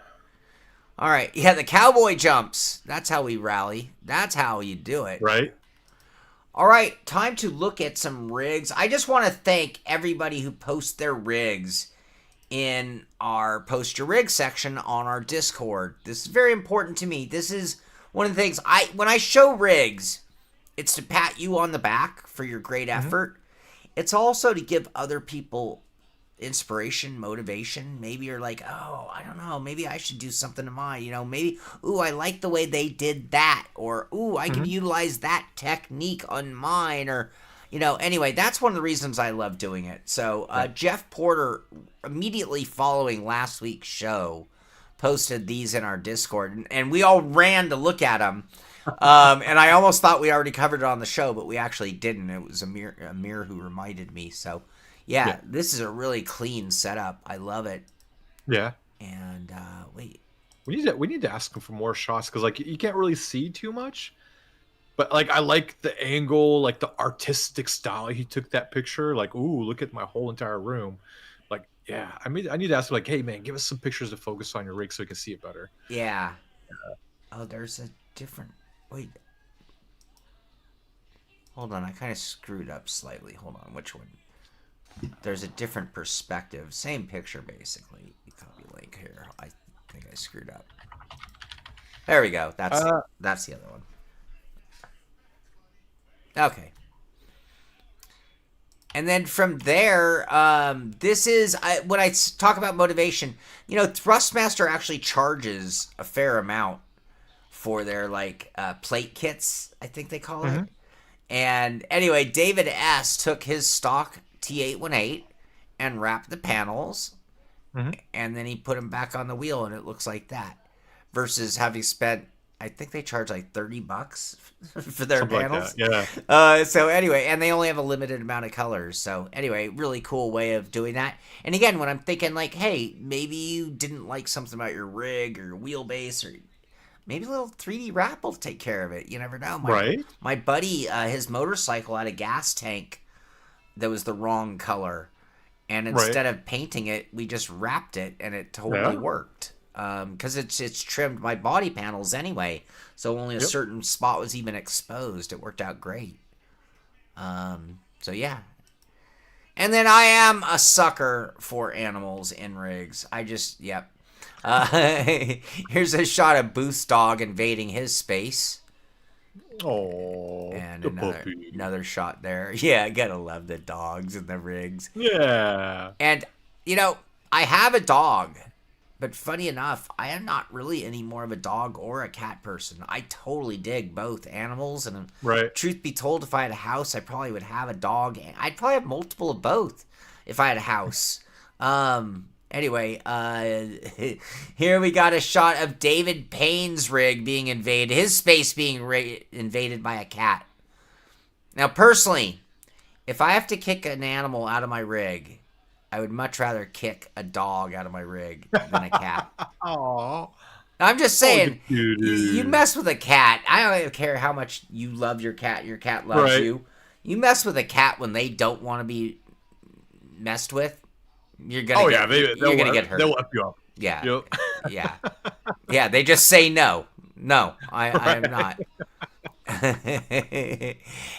All right. Yeah, the cowboy jumps. That's how we rally. That's how you do it. Right? All right. Time to look at some rigs. I just want to thank everybody who posts their rigs in our Post Your Rig section on our Discord. This is very important to me. This is one of the things when I show rigs, it's to pat you on the back for your great effort. It's also to give other people inspiration, motivation. Maybe you're like, oh, I don't know, maybe I should do something to mine. Maybe, ooh, I like the way they did that, or ooh, I can utilize that technique on mine, or anyway, that's one of the reasons I love doing it. So Jeff Porter, immediately following last week's show, posted these in our Discord, and we all ran to look at them. And I almost thought we already covered it on the show, but we actually didn't. It was Amir who reminded me. So yeah, this is a really clean setup. I love it. Yeah. And wait, we need to ask him for more shots, because you can't really see too much. But I like the angle, the artistic style he took that picture. Ooh, look at my whole entire room. Yeah, I need to ask him, hey man, give us some pictures to focus on your rig so we can see it better. Yeah. Oh, there's a different. Wait. Hold on, I kind of screwed up slightly. Hold on, which one? There's a different perspective. Same picture, basically. You copy link here. I think I screwed up. There we go. That's the other one. Okay. And then from there, this is when I talk about motivation. Thrustmaster actually charges a fair amount for their plate kits, I think they call it. And anyway, David S took his stock T818 and wrapped the panels, and then he put them back on the wheel, and it looks like that. Versus having spent, I think they charge $30 for their Something panels. yeah. So anyway, and they only have a limited amount of colors. So anyway, really cool way of doing that. And again, when I'm thinking hey, maybe you didn't like something about your rig or your wheelbase, or maybe a little 3D wrap will take care of it. You never know. My buddy, his motorcycle had a gas tank that was the wrong color, and instead of painting it, we just wrapped it, and it totally worked. Because it's trimmed my body panels anyway, so only a certain spot was even exposed. It worked out great. So yeah. And then I am a sucker for animals in rigs. Here's a shot of Booth's dog invading his space. Oh, And the puppy. another shot there. Yeah, I gotta love the dogs in the rigs. Yeah. And, I have a dog. But funny enough, I am not really any more of a dog or a cat person. I totally dig both animals. And truth be told, if I had a house, I probably would have a dog. I'd probably have multiple of both if I had a house. Anyway, here we got a shot of David Payne's rig being invaded. His space being invaded by a cat. Now, personally, if I have to kick an animal out of my rig, I would much rather kick a dog out of my rig than a cat. Aww. I'm just saying, dude. you mess with a cat. I don't even care how much you love your cat. Your cat loves you. You mess with a cat when they don't want to be messed with. You're gonna you're gonna get hurt. They'll F you up. Yeah, Yep. yeah. They just say no. No, I'm not.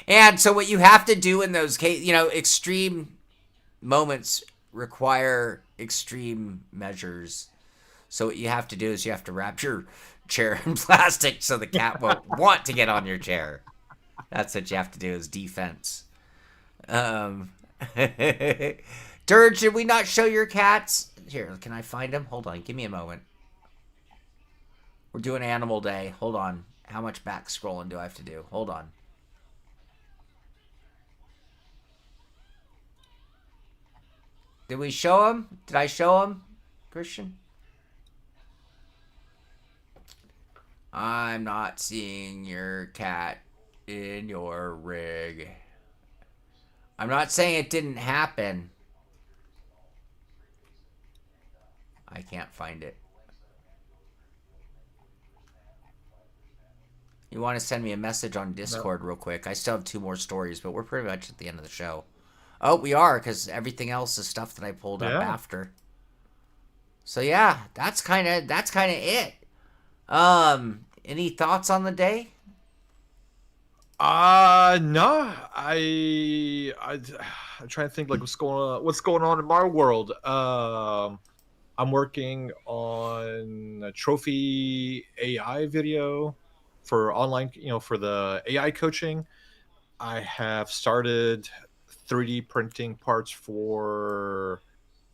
And so what you have to do in those cases, extreme moments require extreme measures. So what you have to do is you have to wrap your chair in plastic so the cat won't want to get on your chair. That's what you have to do as defense. Dirge, did we not show your cats? Here, can I find them? Hold on, give me a moment. We're doing Animal Day. Hold on. How much back scrolling do I have to do? Hold on. Did we show them? Did I show them, Christian? I'm not seeing your cat in your rig. I'm not saying it didn't happen. I can't find it. You want to send me a message on Discord real quick? I still have 2 more stories, but we're pretty much at the end of the show. Oh, we are, because everything else is stuff that I pulled up after. So yeah, that's kind of it. Any thoughts on the day? No. I'm trying to think like what's going on in my world. I'm working on a trophy AI video for online, for the AI coaching. I have started 3D printing parts for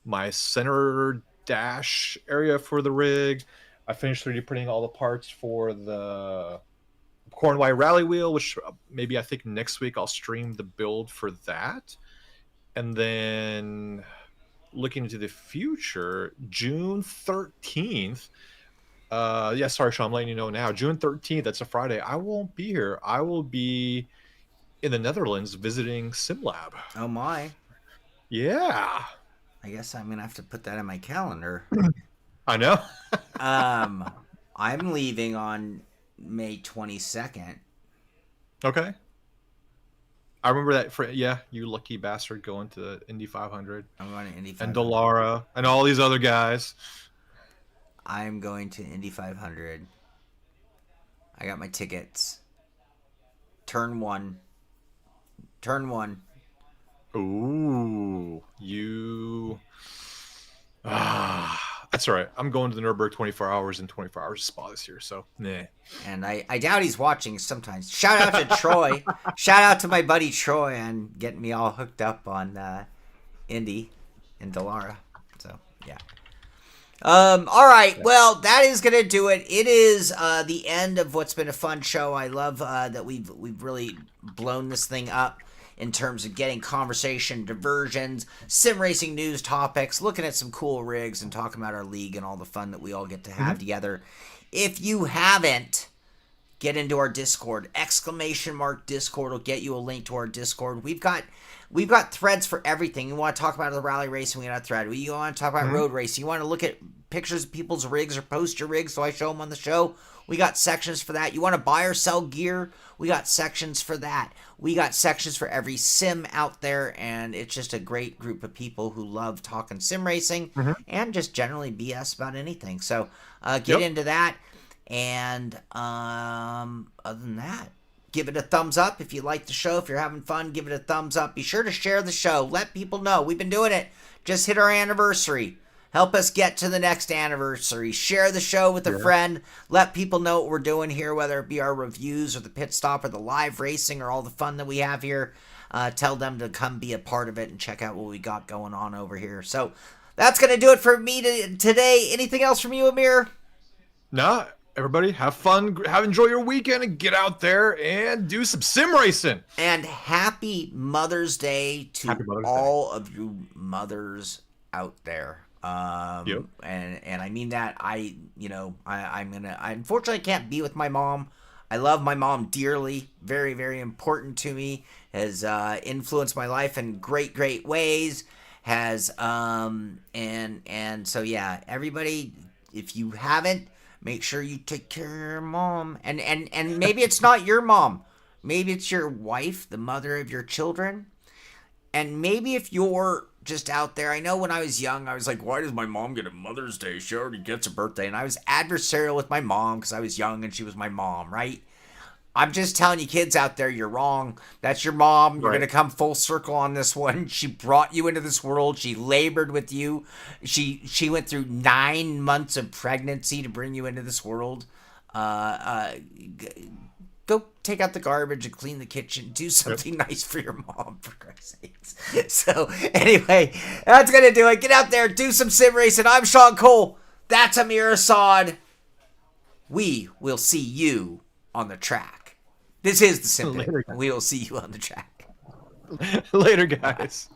my center dash area for the rig. I finished 3D printing all the parts for the Cornwall rally wheel, which maybe I think next week I'll stream the build for that. And then looking into the future, June 13th. Sorry, Sean, I'm letting you know now. June 13th, that's a Friday. I won't be here. I will be in the Netherlands visiting SimLab. Oh my. Yeah. I guess I'm gonna have to put that in my calendar. I know. I'm leaving on May 22nd. Okay. I remember that you lucky bastard going to Indy 500. I'm going to Indy 500. And Delara and all these other guys. I'm going to Indy 500. I got my tickets. Turn one. Ooh, that's all right. I'm going to the Nürburgring 24 hours in 24 hours spa this year, so nah. And I doubt he's watching sometimes. Shout out to Troy. Shout out to my buddy Troy on getting me all hooked up on Indy and Delara. So yeah. All right. Well, that is gonna do it. It is the end of what's been a fun show. I love that we've really blown this thing up in terms of getting conversation, diversions, sim racing news topics, looking at some cool rigs, and talking about our league and all the fun that we all get to have together. If you haven't, get into our Discord. ! Discord will get you a link to our Discord. We've got threads for everything. You want to talk about the rally racing, we got a thread. You want to talk about road racing, you want to look at pictures of people's rigs or post your rigs so I show them on the show, we got sections for that. You want to buy or sell gear, we got sections for that. We got sections for every sim out there, and it's just a great group of people who love talking sim racing and just generally BS about anything. So get into that. And other than that, give it a thumbs up if you like the show. If you're having fun, give it a thumbs up. Be sure to share the show. Let people know. We've been doing it. Just hit our anniversary. Help us get to the next anniversary. Share the show with a friend. Let people know what we're doing here, whether it be our reviews or the pit stop or the live racing or all the fun that we have here. Tell them to come be a part of it and check out what we got going on over here. So that's going to do it for me today. Anything else from you, Amir? No. Everybody, have fun, enjoy your weekend, and get out there and do some sim racing. And happy Mother's Day to all of you mothers out there. And I mean that. I unfortunately can't be with my mom. I love my mom dearly. Very, very important to me. Has influenced my life in great, great ways. has and so yeah, everybody, if you haven't, make sure you take care of your mom. And maybe it's not your mom. Maybe it's your wife, the mother of your children. And maybe if you're just out there, I know when I was young, I was like, why does my mom get a Mother's Day? She already gets a birthday. And I was adversarial with my mom because I was young and she was my mom, right? I'm just telling you kids out there, you're wrong. That's your mom. You're going to come full circle on this one. She brought you into this world. She labored with you. She went through 9 months of pregnancy to bring you into this world. Go take out the garbage and clean the kitchen. Do something nice for your mom, for Christ's sakes. So, anyway, that's going to do it. Get out there, do some sim racing. I'm Sean Cole. That's Amir Assad. We will see you on the track. This is the Simpit. We will see you on the track. Later, guys.